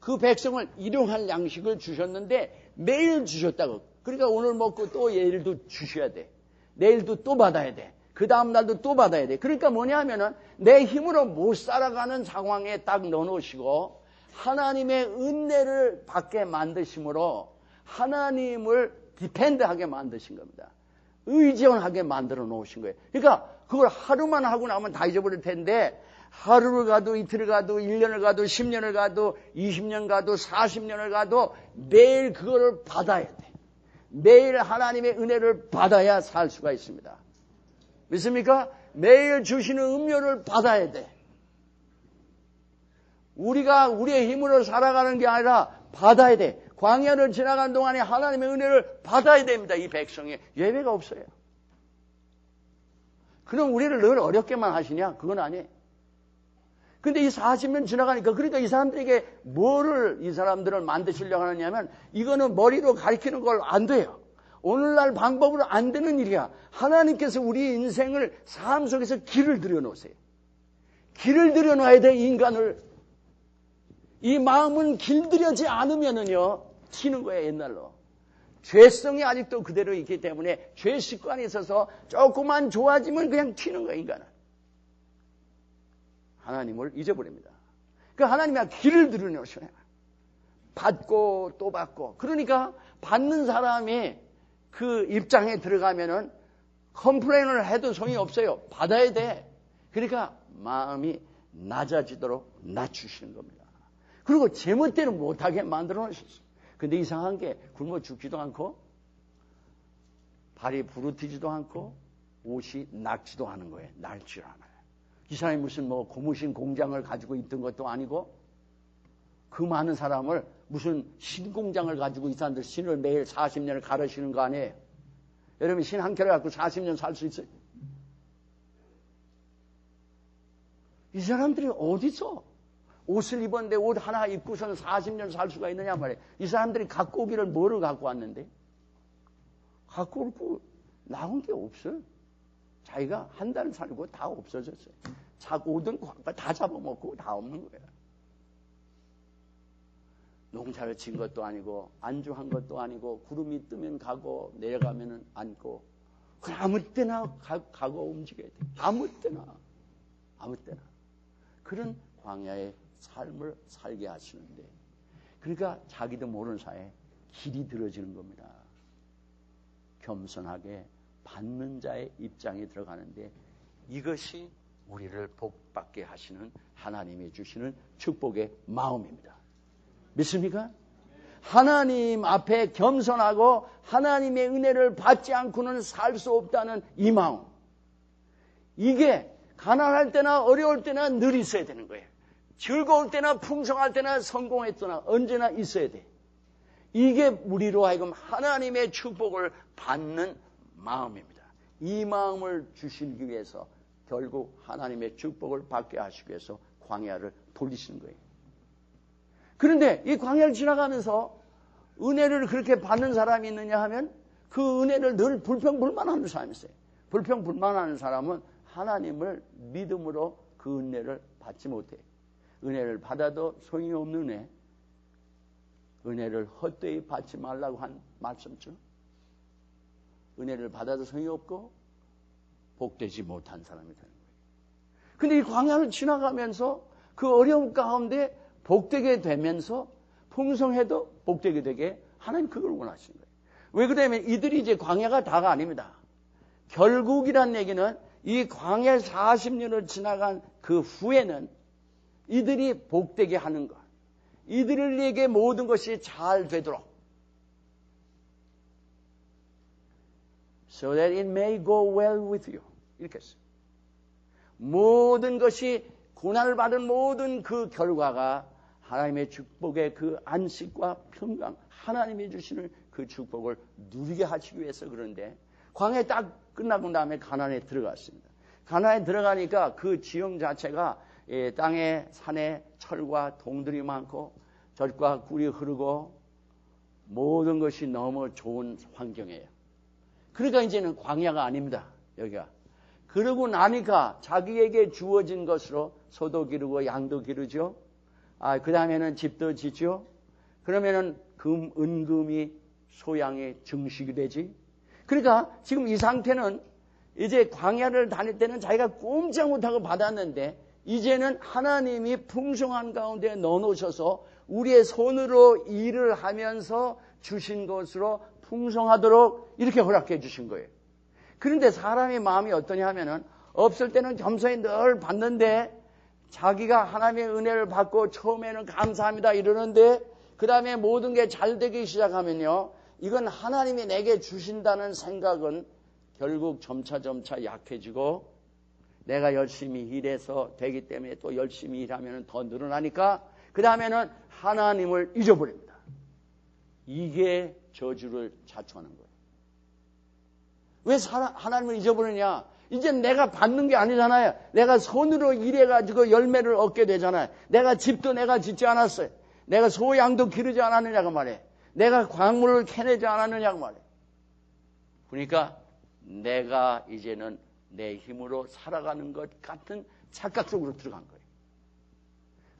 그 백성을 일용할 양식을 주셨는데 매일 주셨다고. 그러니까 오늘 먹고 또 내일도 주셔야 돼. 내일도 또 받아야 돼. 그 다음 날도 또 받아야 돼. 그러니까 뭐냐면은 내 힘으로 못 살아가는 상황에 딱 넣어놓으시고 하나님의 은혜를 받게 만드심으로 하나님을 디펜드하게 만드신 겁니다. 의존하게 만들어 놓으신 거예요. 그러니까 그걸 하루만 하고 나면 다 잊어버릴 텐데 하루를 가도 이틀을 가도 1년을 가도 10년을 가도 20년 가도 40년을 가도 매일 그거를 받아야 돼. 매일 하나님의 은혜를 받아야 살 수가 있습니다. 믿습니까? 매일 주시는 음료를 받아야 돼. 우리가 우리의 힘으로 살아가는 게 아니라 받아야 돼. 광야를 지나간 동안에 하나님의 은혜를 받아야 됩니다. 이 백성이. 예배가 없어요. 그럼 우리를 늘 어렵게만 하시냐? 그건 아니에요. 근데 이 40년 지나가니까 그러니까 이 사람들에게 뭐를 이 사람들을 만드시려고 하느냐면 이거는 머리로 가리키는 걸 안 돼요. 오늘날 방법으로 안 되는 일이야. 하나님께서 우리 인생을 삶 속에서 길을 들여놓으세요. 길을 들여놓아야 돼, 인간을. 이 마음은 길들여지 않으면은요, 튀는 거예요, 옛날로. 죄성이 아직도 그대로 있기 때문에 죄 습관이 있어서 조금만 좋아지면 그냥 튀는 거예요, 인간은. 하나님을 잊어버립니다. 그 하나님이 길을 들여놓으시네요. 받고 또 받고. 그러니까 받는 사람이 그 입장에 들어가면은 컴플레인을 해도 소용이 없어요. 받아야 돼. 그러니까 마음이 낮아지도록 낮추시는 겁니다. 그리고 제멋대로 못하게 만들어 놓으셨어요. 근데 이상한 게 굶어 죽지도 않고 발이 부르트지도 않고 옷이 낡지도 않은 거예요. 낡지도 않아요. 이 사람이 무슨 뭐 고무신 공장을 가지고 있던 것도 아니고 그 많은 사람을 무슨 신공장을 가지고 이 사람들 신을 매일 40년을 가르치는 거 아니에요. 여러분 신 한 켤레 갖고 40년 살 수 있어요? 이 사람들이 어디서 옷을 입었는데 옷 하나 입고서는 40년 살 수가 있느냐 말이에요. 이 사람들이 갖고 오기를 뭐를 갖고 왔는데? 갖고 오고 나온 게 없어요. 자기가 한 달 살고 다 없어졌어요. 자고 오던 과가 다 잡아먹고 다 없는 거예요. 농사를 진 것도 아니고 안주한 것도 아니고 구름이 뜨면 가고 내려가면 앉고 그냥 아무 때나 가고 움직여야 돼. 아무 때나. 그런 광야의 삶을 살게 하시는데 그러니까 자기도 모르는 사이에 길이 들어지는 겁니다. 겸손하게 받는 자의 입장에 들어가는데 이것이 우리를 복받게 하시는 하나님이 주시는 축복의 마음입니다. 믿습니까? 하나님 앞에 겸손하고 하나님의 은혜를 받지 않고는 살 수 없다는 이 마음. 이게 가난할 때나 어려울 때나 늘 있어야 되는 거예요. 즐거울 때나 풍성할 때나 성공할 때나 언제나 있어야 돼. 이게 우리로 하여금 하나님의 축복을 받는 마음입니다. 이 마음을 주시기 위해서 결국 하나님의 축복을 받게 하시기 위해서 광야를 돌리시는 거예요. 그런데 이 광야를 지나가면서 은혜를 그렇게 받는 사람이 있느냐 하면 그 은혜를 늘 불평불만하는 사람이 있어요. 불평불만하는 사람은 하나님을 믿음으로 그 은혜를 받지 못해요. 은혜를 받아도 소용이 없는 은혜. 은혜를 헛되이 받지 말라고 한 말씀죠. 은혜를 받아도 소용이 없고 복되지 못한 사람이 되는 거예요. 근데 이 광야를 지나가면서 그 어려움 가운데 복되게 되면서 풍성해도 복되게 되게 하나님 그걸 원하시는 거예요. 왜 그러냐면 이들이 이제 광야가 다가 아닙니다. 결국이란 얘기는 이 광야 40년을 지나간 그 후에는 이들이 복되게 하는 것, 이들에게 모든 것이 잘 되도록 so that it may go well with you 이렇게 했어요. 모든 것이 고난을 받은 모든 그 결과가 하나님의 축복의 그 안식과 평강, 하나님이 주시는 그 축복을 누리게 하시기 위해서 그런데 광야에 딱 끝나고 다음에 가나안에 들어갔습니다. 가나안에 들어가니까 그 지형 자체가 땅에 산에 철과 동들이 많고 젖과 꿀이 흐르고 모든 것이 너무 좋은 환경이에요. 그러니까 이제는 광야가 아닙니다. 여기가. 그러고 나니까 자기에게 주어진 것으로 소도 기르고 양도 기르죠. 그 다음에는 집도 짓죠. 그러면은 은금이 소양의 증식이 되지. 그러니까 지금 이 상태는 이제 광야를 다닐 때는 자기가 꼼짝 못하고 받았는데 이제는 하나님이 풍성한 가운데 넣어놓으셔서 우리의 손으로 일을 하면서 주신 것으로 풍성하도록 이렇게 허락해 주신 거예요. 그런데 사람의 마음이 어떠냐 하면은 없을 때는 겸손히 늘 받는데 자기가 하나님의 은혜를 받고 처음에는 감사합니다 이러는데 그 다음에 모든 게 잘 되기 시작하면요. 이건 하나님이 내게 주신다는 생각은 결국 점차 약해지고 내가 열심히 일해서 되기 때문에 또 열심히 일하면 더 늘어나니까 그 다음에는 하나님을 잊어버립니다. 이게 저주를 자초하는 거예요. 왜 하나님을 잊어버리냐? 이제 내가 받는 게 아니잖아요. 내가 손으로 일해가지고 열매를 얻게 되잖아요. 내가 집도 내가 짓지 않았어요. 내가 소양도 기르지 않았느냐고 말해. 내가 광물을 캐내지 않았느냐고 말해. 그러니까 내가 이제는 내 힘으로 살아가는 것 같은 착각 속으로 들어간 거예요.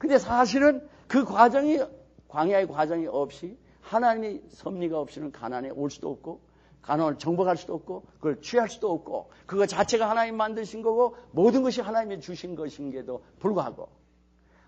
근데 사실은 그 과정이, 광야의 과정이 없이 하나님의 섭리가 없이는 가나안에 올 수도 없고 가나안을 정복할 수도 없고 그걸 취할 수도 없고 그거 자체가 하나님 만드신 거고 모든 것이 하나님이 주신 것인데도 불구하고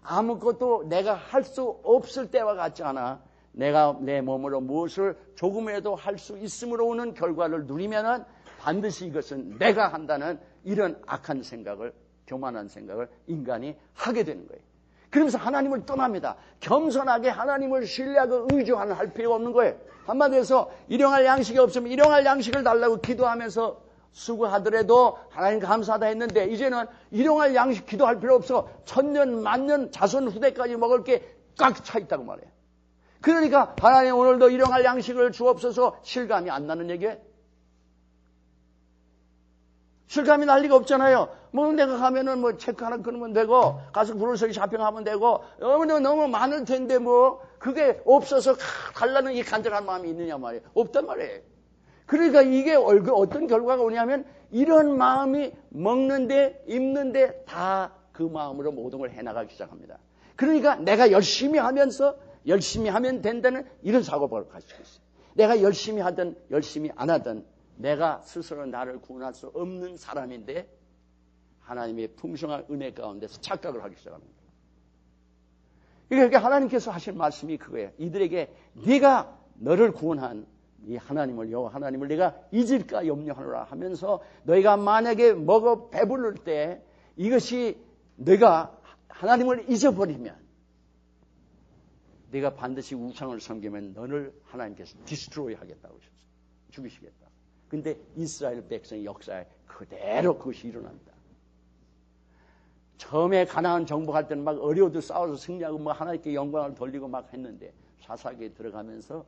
아무것도 내가 할 수 없을 때와 같지 않아 내가 내 몸으로 무엇을 조금이라도 할 수 있음으로 오는 결과를 누리면은 반드시 이것은 내가 한다는 이런 악한 생각을, 교만한 생각을 인간이 하게 되는 거예요. 그러면서 하나님을 떠납니다. 겸손하게 하나님을 신뢰하고 의존하는 할 필요가 없는 거예요. 한마디로 해서 일용할 양식이 없으면 일용할 양식을 달라고 기도하면서 수고하더라도 하나님 감사하다 했는데 이제는 일용할 양식 기도할 필요 없어. 천년 만년 자손 후대까지 먹을 게 꽉 차 있다고 말해요. 그러니까 하나님 오늘도 일용할 양식을 주옵소서 실감이 안 나는 얘기예요. 실감이 날 리가 없잖아요. 뭐 내가 가면은 뭐 체크 하나 끊으면 되고 가서 브로셔리 쇼핑하면 되고 너무 많을 텐데 뭐 그게 없어서 달라는 이 간절한 마음이 있느냐 말이에요. 없단 말이에요. 그러니까 이게 어떤 결과가 오냐면 이런 마음이 먹는데 입는데 다 그 마음으로 모든 걸 해나가기 시작합니다. 그러니까 내가 열심히 하면서 열심히 하면 된다는 이런 사고방을 가지고 있어요. 내가 열심히 하든 열심히 안 하든 내가 스스로 나를 구원할 수 없는 사람인데 하나님의 풍성한 은혜 가운데서 착각을 하기 시작합니다. 그러니까 하나님께서 하신 말씀이 그거예요. 이들에게 네가 너를 구원한 이 하나님을 여호와 하나님을 내가 잊을까 염려하노라 하면서 너희가 만약에 먹어 배부를 때 이것이 너희가 하나님을 잊어버리면 네가 반드시 우상을 섬기면 너를 하나님께서 디스트로이 하겠다고 하셨어요. 죽이시겠다. 근데 이스라엘 백성의 역사에 그대로 그것이 일어납니다. 처음에 가나안 정복할 때는 막 어려워도 싸워서 승리하고 뭐 하나님께 영광을 돌리고 막 했는데 사사기에 들어가면서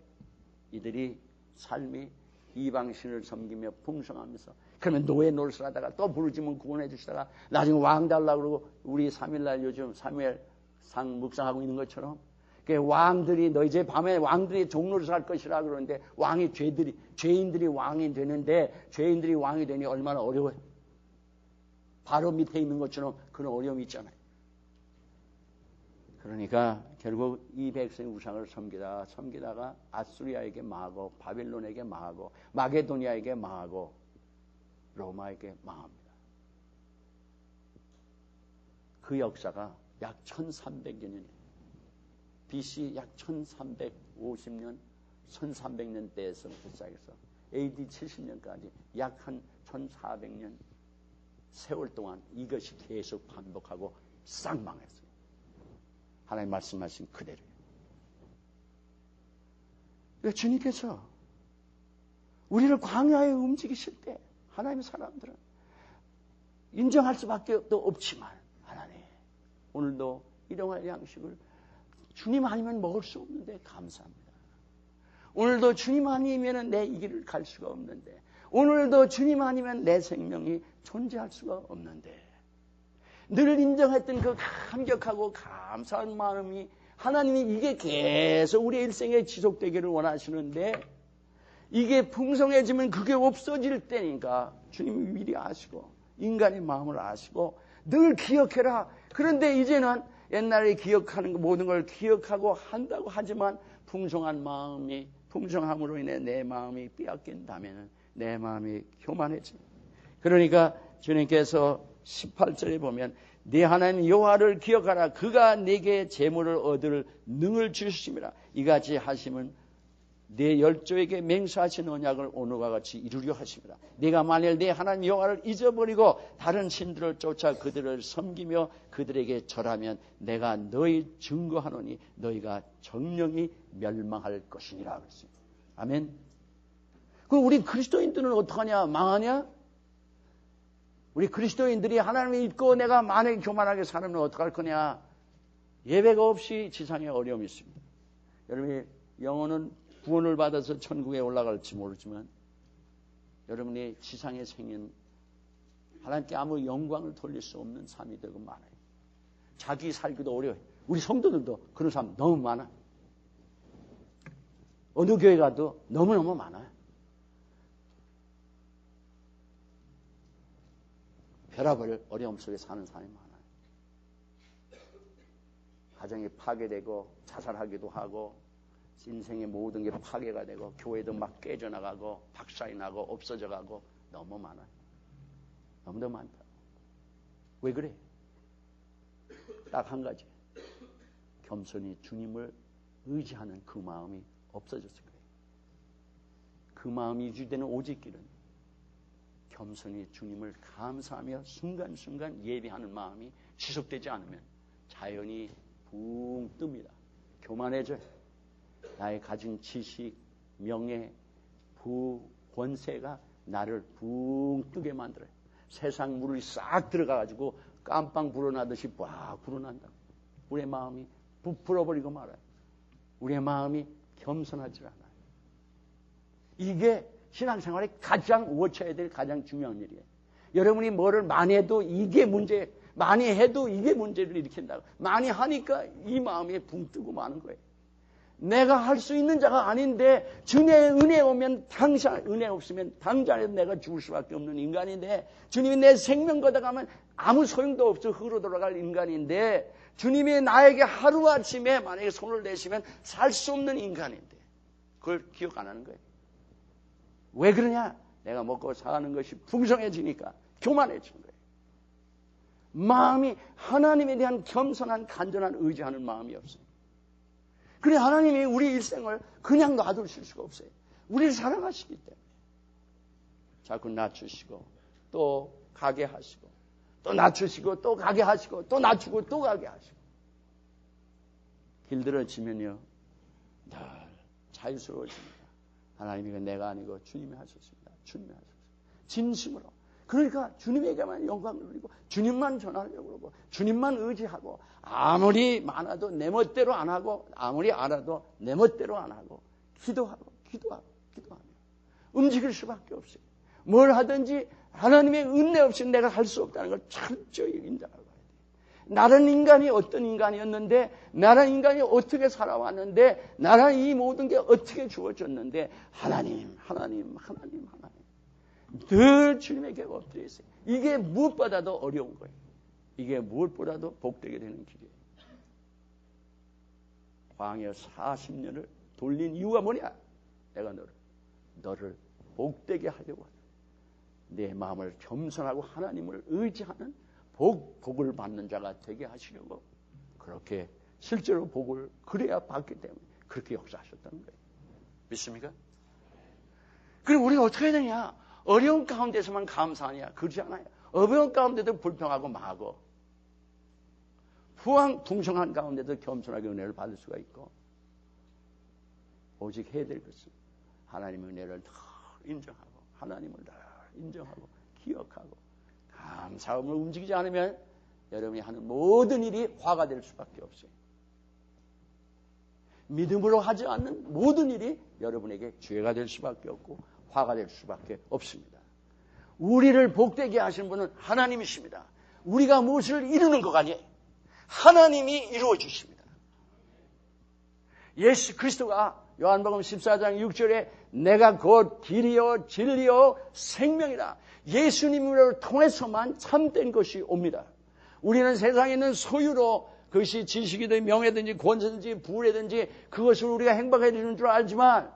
이들이 삶이 이방신을 섬기며 풍성하면서 그러면 노예 노릇을 하다가 또 부르짖으면 구원해 주시다가 나중에 왕 달라고 그러고 우리 3일날 요즘 사무엘상 묵상하고 있는 것처럼 왕들이 너 이제 밤에 왕들이 종노릇을 할 것이라 그러는데 왕이 죄인들이 왕이 되는데 죄인들이 왕이 되니 얼마나 어려워요. 바로 밑에 있는 것처럼 그런 어려움이 있잖아요. 그러니까 결국 이 백성의 우상을 섬기다가 아수리아에게 망하고 바빌론에게 망하고 마게도니아에게 망하고 로마에게 망합니다. 그 역사가 약 1300년이에요. BC 약 1350년, 1300년 때에서부터 시작해서 AD 70년까지 약 한 1400년 세월 동안 이것이 계속 반복하고 싹 망했어요. 하나님 말씀하신 그대로예요. 그러니까 주님께서 우리를 광야에 움직이실 때 하나님의 사람들은 인정할 수밖에 없지만 하나님 오늘도 일용할 양식을 주님 아니면 먹을 수 없는데 감사합니다. 오늘도 주님 아니면 내 이 길을 갈 수가 없는데 오늘도 주님 아니면 내 생명이 존재할 수가 없는데 늘 인정했던 그 감격하고 감사한 마음이 하나님이 이게 계속 우리의 일생에 지속되기를 원하시는데 이게 풍성해지면 그게 없어질 때니까 주님이 미리 아시고 인간의 마음을 아시고 늘 기억해라. 그런데 이제는 옛날에 기억하는 거 모든 걸 기억하고 한다고 하지만 풍성한 마음이 풍성함으로 인해 내 마음이 빼앗긴다면 내 마음이 교만해집니다. 그러니까 주님께서 18절에 보면 네 하나님 여호와를 기억하라. 그가 네게 재물을 얻을 능을 주심이라. 이같이 하심은 네 열조에게 맹세하신 언약을 오늘과 같이 이루려 하십니다. 네가 만일 네 하나님 여호와를 잊어버리고 다른 신들을 쫓아 그들을 섬기며 그들에게 절하면 내가 너희 증거하노니 너희가 정령이 멸망할 것이니라 그랬습니다. 아멘. 그럼 우리 그리스도인들은 어떡하냐? 망하냐? 우리 그리스도인들이 하나님을 잊고 내가 만약에 교만하게 살면 어떡할 거냐? 예배가 없이 지상에 어려움이 있습니다. 여러분이 영혼은 구원을 받아서 천국에 올라갈지 모르지만 여러분이 지상에 생긴 하나님께 아무 영광을 돌릴 수 없는 삶이 되고 많아요. 자기 살기도 어려워요. 우리 성도들도 그런 사람 너무 많아. 어느 교회 가도 너무너무 많아요. 별의별 어려움 속에 사는 사람이 많아요. 가정이 파괴되고 자살하기도 하고 인생의 모든 게 파괴가 되고 교회도 막 깨져나가고 박살이 나고 없어져가고 너무 많아요. 너무도 많다. 왜 그래? 딱 한 가지. 겸손히 주님을 의지하는 그 마음이 없어졌을 거예요. 그 마음이 유지되는 오직 길은 겸손히 주님을 감사하며 순간순간 예배하는 마음이 지속되지 않으면 자연히 붕 뜹니다. 교만해져요. 나의 가진 지식, 명예, 부, 권세가 나를 붕 뜨게 만들어요. 세상 물이 싹 들어가가지고 깜빵 불어나듯이 막 불어난다. 우리의 마음이 부풀어버리고 말아요. 우리의 마음이 겸손하지 않아요. 이게 신앙생활에 가장 워쳐야 될 가장 중요한 일이에요. 여러분이 뭐를 많이 해도 이게 문제, 많이 해도 이게 문제를 일으킨다고. 많이 하니까 이 마음이 붕 뜨고 마는 거예요. 내가 할 수 있는 자가 아닌데 주님의 은혜 오면 당장, 은혜 없으면 당장에 내가 죽을 수밖에 없는 인간인데 주님이 내 생명 걷어가면 아무 소용도 없어 흙으로 돌아갈 인간인데 주님이 나에게 하루아침에 만약에 손을 내시면 살 수 없는 인간인데 그걸 기억 안 하는 거예요. 왜 그러냐? 내가 먹고 사는 것이 풍성해지니까 교만해지는 거예요. 마음이 하나님에 대한 겸손한 간절한 의지하는 마음이 없어요. 그래 하나님이 우리 일생을 그냥 놔두실 수가 없어요. 우리를 사랑하시기 때문에 자꾸 낮추시고 또 가게 하시고 또 낮추시고 또 가게 하시고 또 낮추고 또 가게 하시고 길들어지면요 늘 자유스러워집니다. 하나님이 내가 아니고 주님이 하셨습니다. 주님이 하셨습니다. 진심으로. 그러니까 주님에게만 영광을 누리고 주님만 전하려고 그러고 주님만 의지하고 아무리 많아도 내 멋대로 안 하고 아무리 알아도 내 멋대로 안 하고 기도하며 움직일 수밖에 없어요. 뭘 하든지 하나님의 은혜 없이 내가 할 수 없다는 걸 철저히 인정하고 가야 돼요. 나란 인간이 어떤 인간이었는데 나란 인간이 어떻게 살아왔는데 나란 이 모든 게 어떻게 주어졌는데 하나님 늘 주님에게 엎드려 있어요. 이게 무엇보다도 어려운 거예요. 이게 무엇보다도 복되게 되는 길이에요. 광야 40년을 돌린 이유가 뭐냐? 내가 너를 복되게 하려고 내 마음을 겸손하고 하나님을 의지하는 복을 받는 자가 되게 하시려고 그렇게 실제로 복을 그래야 받기 때문에 그렇게 역사하셨다는 거예요. 믿습니까? 그럼 우리가 어떻게 해야 되냐? 어려운 가운데서만 감사하냐? 그렇지 않아요. 어려운 가운데도 불평하고 마고 풍성한 가운데도 겸손하게 은혜를 받을 수가 있고 오직 해야 될 것은 하나님의 은혜를 더 인정하고 하나님을 더 인정하고 기억하고 감사함을 움직이지 않으면 여러분이 하는 모든 일이 화가 될 수밖에 없어요. 믿음으로 하지 않는 모든 일이 여러분에게 죄가 될 수밖에 없고 화가 될 수밖에 없습니다. 우리를 복되게 하신 분은 하나님이십니다. 우리가 무엇을 이루는 것 아니에요. 하나님이 이루어 주십니다. 예수 그리스도가 요한복음 14장 6절에 내가 곧 길이요 진리요 생명이라 예수님을 통해서만 참된 것이 옵니다. 우리는 세상에 있는 소유로 그것이 지식이든 명예든지 권세든지 부라든지 그것을 우리가 행복해 주는 줄 알지만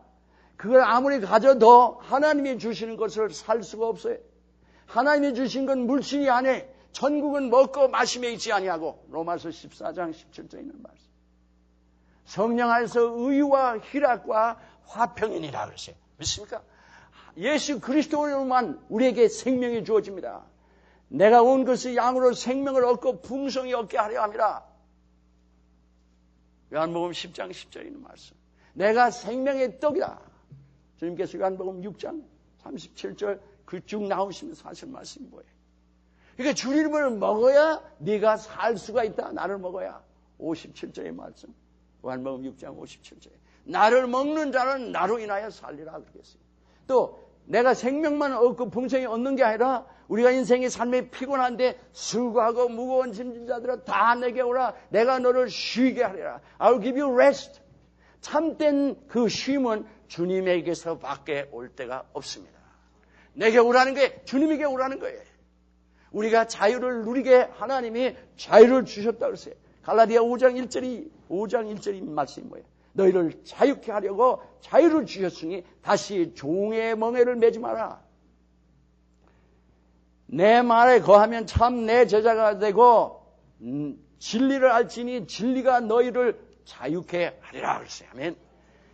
그걸 아무리 가져도 하나님이 주시는 것을 살 수가 없어요. 하나님이 주신 건 물질이 아니에요. 천국은 먹고 마시며 있지 아니하고 로마서 14장 17절에 있는 말씀. 성령 안에서 의와 희락과 화평이니라 그러세요. 믿습니까? 예수 그리스도로만 우리에게 생명이 주어집니다. 내가 온 것을 양으로 생명을 얻고 풍성히 얻게 하려 함이라. 요한복음 10장 10절에 있는 말씀. 내가 생명의 떡이다. 주님께서 요한복음 6장 37절 그 쭉 나오시면서 하신 말씀이 뭐예요? 그러니까 주님을 먹어야 네가 살 수가 있다. 나를 먹어야. 57절의 말씀. 요한복음 6장 57절에 나를 먹는 자는 나로 인하여 살리라 그러겠어요. 또 내가 생명만 얻고 풍성히 얻는 게 아니라 우리가 인생의 삶이 피곤한데 수고하고 무거운 짐진 자들아 다 내게 오라. 내가 너를 쉬게 하리라. I'll give you rest. 참된 그 쉼은 주님에게서 밖에 올 때가 없습니다. 내게 오라는 게 주님에게 오라는 거예요. 우리가 자유를 누리게 하나님이 자유를 주셨다 그랬어요. 갈라디아 5장 1절이 말씀이 뭐예요? 너희를 자유케 하려고 자유를 주셨으니 다시 종의 멍에를 매지 마라. 내 말에 거하면 참 내 제자가 되고 진리를 알지니 진리가 너희를 자유케 하리라 그랬어요. 아멘.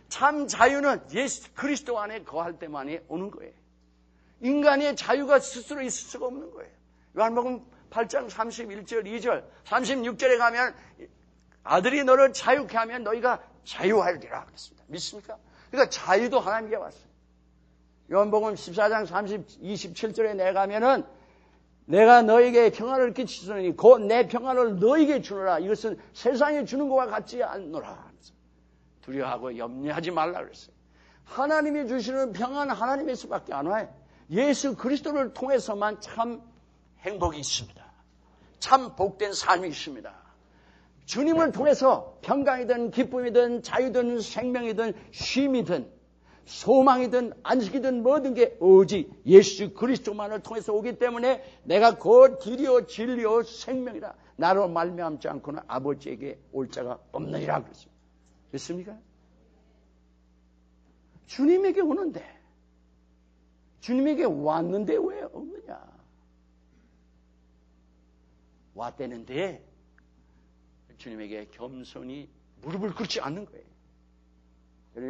참 자유는 예수 그리스도 안에 거할 때만이 오는 거예요. 인간의 자유가 스스로 있을 수가 없는 거예요. 요한복음 8장 31절 2절 36절에 가면 아들이 너를 자유케 하면 너희가 자유하리라 그랬습니다. 믿습니까? 그러니까 자유도 하나님께 왔어요. 요한복음 14장 27절에 내가면은 내가 너에게 평안을 끼치노니 곧 내 평안을 너에게 주노라. 이것은 세상에 주는 것과 같지 않노라. 두려워하고 염려하지 말라 그랬어요. 하나님이 주시는 평안 하나님의 수밖에 안 와요. 예수 그리스도를 통해서만 참 행복이 있습니다. 참 복된 삶이 있습니다. 주님을 통해서 평강이든 기쁨이든 자유든 생명이든 쉼이든 소망이든 안식이든 모든 게 오직 예수 그리스도만을 통해서 오기 때문에 내가 곧 길이요 진리요 생명이라 나로 말미암지 않고는 아버지에게 올 자가 없느니라 그랬습니다. 됐습니까? 주님에게 오는데 주님에게 왔는데 왜 없느냐? 왔다는데 주님에게 겸손히 무릎을 꿇지 않는 거예요.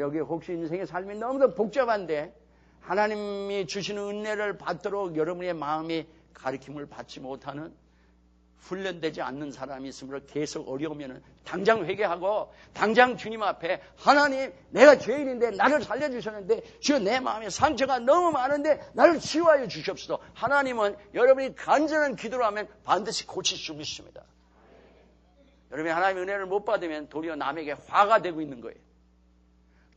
여기 혹시 인생의 삶이 너무도 복잡한데 하나님이 주시는 은혜를 받도록 여러분의 마음이 가르침을 받지 못하는 훈련되지 않는 사람이 있으므로 계속 어려우면 당장 회개하고 당장 주님 앞에 하나님 내가 죄인인데 나를 살려주셨는데 주여 내 마음에 상처가 너무 많은데 나를 치유하여 주시옵소서. 하나님은 여러분이 간절한 기도를 하면 반드시 고칠 수 있습니다. 여러분이 하나님의 은혜를 못 받으면 도리어 남에게 화가 되고 있는 거예요.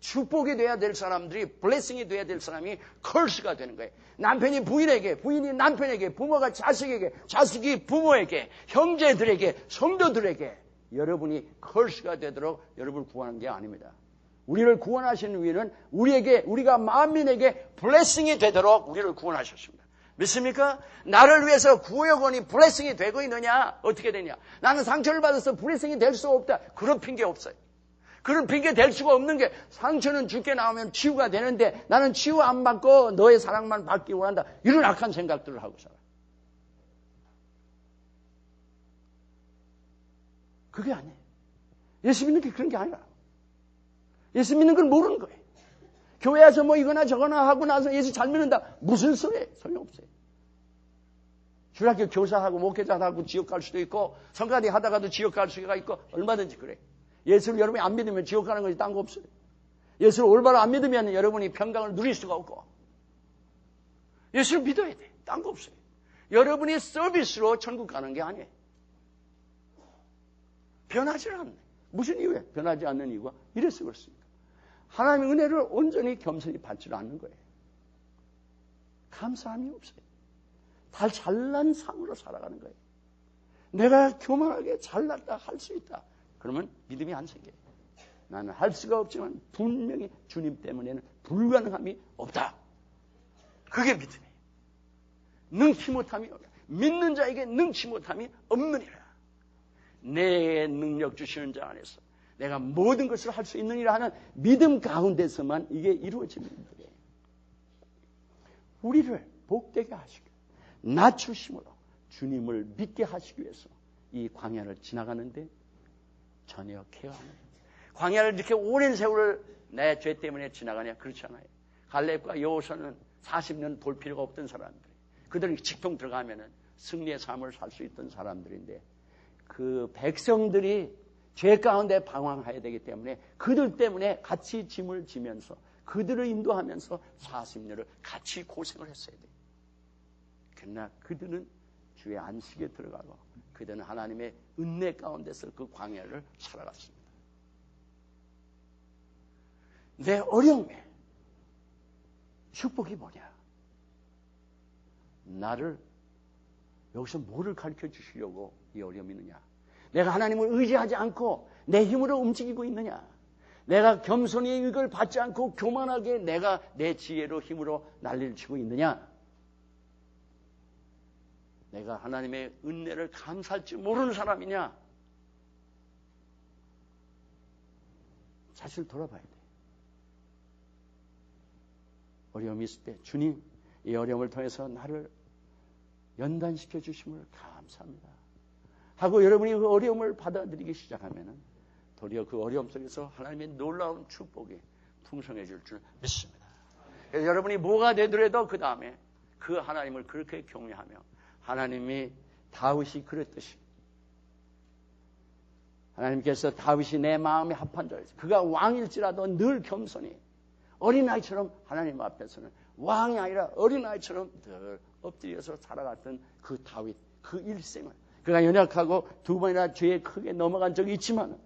축복이 돼야 될 사람들이 블레싱이 돼야 될 사람이 컬스가 되는 거예요. 남편이 부인에게, 부인이 남편에게, 부모가 자식에게, 자식이 부모에게, 형제들에게, 성도들에게 여러분이 컬스가 되도록 여러분을 구하는 게 아닙니다. 우리를 구원하시는 위는 우리가 만민에게 블레싱이 되도록 우리를 구원하셨습니다. 믿습니까? 나를 위해서 구역 원이 블레싱이 되고 있느냐? 어떻게 되냐? 나는 상처를 받아서 블레싱이 될 수 없다. 그런 핑계 없어요. 그런 핑계 될 수가 없는 게 상처는 죽게 나오면 치유가 되는데 나는 치유 안 받고 너의 사랑만 받기 원한다. 이런 악한 생각들을 하고 살아. 그게 아니에요. 예수 믿는 게 그런 게 아니라. 예수 믿는 걸 모르는 거예요. 교회에서 뭐 이거나 저거나 하고 나서 예수 잘 믿는다. 무슨 소리예요? 소용없어요. 주일학교 교사하고 목회자하고 지옥 갈 수도 있고 성가대 하다가도 지옥 갈 수가 있고 얼마든지 그래요. 예수를 여러분이 안 믿으면 지옥 가는 것이 딴 거 없어요. 예수를 올바로 안 믿으면 여러분이 평강을 누릴 수가 없고 예수를 믿어야 돼. 딴 거 없어요. 여러분이 서비스로 천국 가는 게 아니에요. 변하지 않네. 무슨 이유에 변하지 않는 이유가 이래서 그렇습니다. 하나님의 은혜를 온전히 겸손히 받지 않는 거예요. 감사함이 없어요. 다 잘난 삶으로 살아가는 거예요. 내가 교만하게 잘났다 할 수 있다. 그러면 믿음이 안 생겨요. 나는 할 수가 없지만 분명히 주님 때문에는 불가능함이 없다. 그게 믿음이에요. 능치 못함이 없다. 믿는 자에게 능치 못함이 없느니라. 내 능력 주시는 자 안에서 내가 모든 것을 할 수 있느니라 하는 믿음 가운데서만 이게 이루어지는 거예요. 우리를 복되게 하시고 낮추심으로 주님을 믿게 하시기 위해서 이 광야를 지나가는데 전혀 케어 안 해요. 광야를 이렇게 오랜 세월을 내 죄 때문에 지나가냐? 그렇지 않아요. 갈렙과 여호수아는 40년 볼 필요가 없던 사람들. 그들은 직통 들어가면은 승리의 삶을 살 수 있던 사람들인데 그 백성들이 죄 가운데 방황해야 되기 때문에 그들 때문에 같이 짐을 지면서 그들을 인도하면서 40년을 같이 고생을 했어야 돼요. 그러나 그들은 주의 안식에 들어가고 그들은 하나님의 은혜 가운데서 그 광야를 살아갔습니다. 내 어려움에 축복이 뭐냐? 나를 여기서 뭐를 가르쳐 주시려고 이 어려움이 있느냐? 내가 하나님을 의지하지 않고 내 힘으로 움직이고 있느냐? 내가 겸손히 이걸 받지 않고 교만하게 내가 내 지혜로 힘으로 난리를 치고 있느냐? 내가 하나님의 은혜를 감사할 줄 모르는 사람이냐? 자신을 돌아봐야 돼. 어려움이 있을 때 주님, 이 어려움을 통해서 나를 연단시켜 주심을 감사합니다 하고 여러분이 그 어려움을 받아들이기 시작하면 도리어 그 어려움 속에서 하나님의 놀라운 축복이 풍성해질 줄 믿습니다. 그래서 여러분이 뭐가 되더라도 그 다음에 그 하나님을 그렇게 경외하며 하나님이 다윗이 그랬듯이 하나님께서 다윗이 내 마음에 합한 자였어요. 그가 왕일지라도 늘 겸손히 어린아이처럼 하나님 앞에서는 왕이 아니라 어린아이처럼 늘 엎드려서 살아갔던 그 다윗, 그 일생을 그가 연약하고 두 번이나 죄에 크게 넘어간 적이 있지만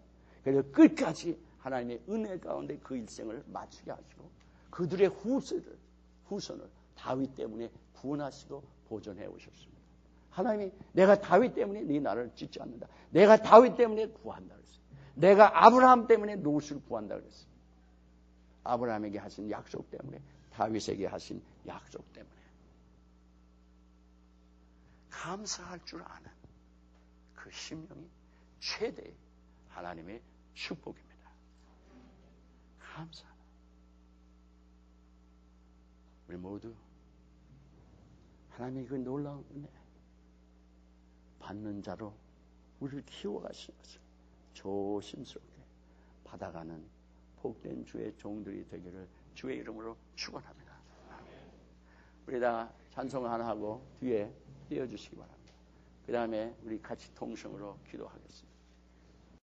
그래도 끝까지 하나님의 은혜 가운데 그 일생을 마치게 하시고 그들의 후손을 다윗 때문에 구원하시고 보존해 오셨습니다. 하나님이 내가 다윗 때문에 네 나라를 찢지 않는다. 내가 다윗 때문에 구한다 그랬어요. 내가 아브라함 때문에 롯을 구한다 그랬어요. 아브라함에게 하신 약속 때문에 다윗에게 하신 약속 때문에 감사할 줄 아는 그 심령이 최대의 하나님의 축복입니다. 감사하다. 우리 모두 하나님의 그 놀라운 은혜 받는 자로 우리를 키워가시는 것을 조심스럽게 받아가는 복된 주의 종들이 되기를 주의 이름으로 축원합니다. 우리 다 찬송 하나 하고 뒤에 띄워주시기 바랍니다. 그 다음에 우리 같이 통성으로 기도하겠습니다.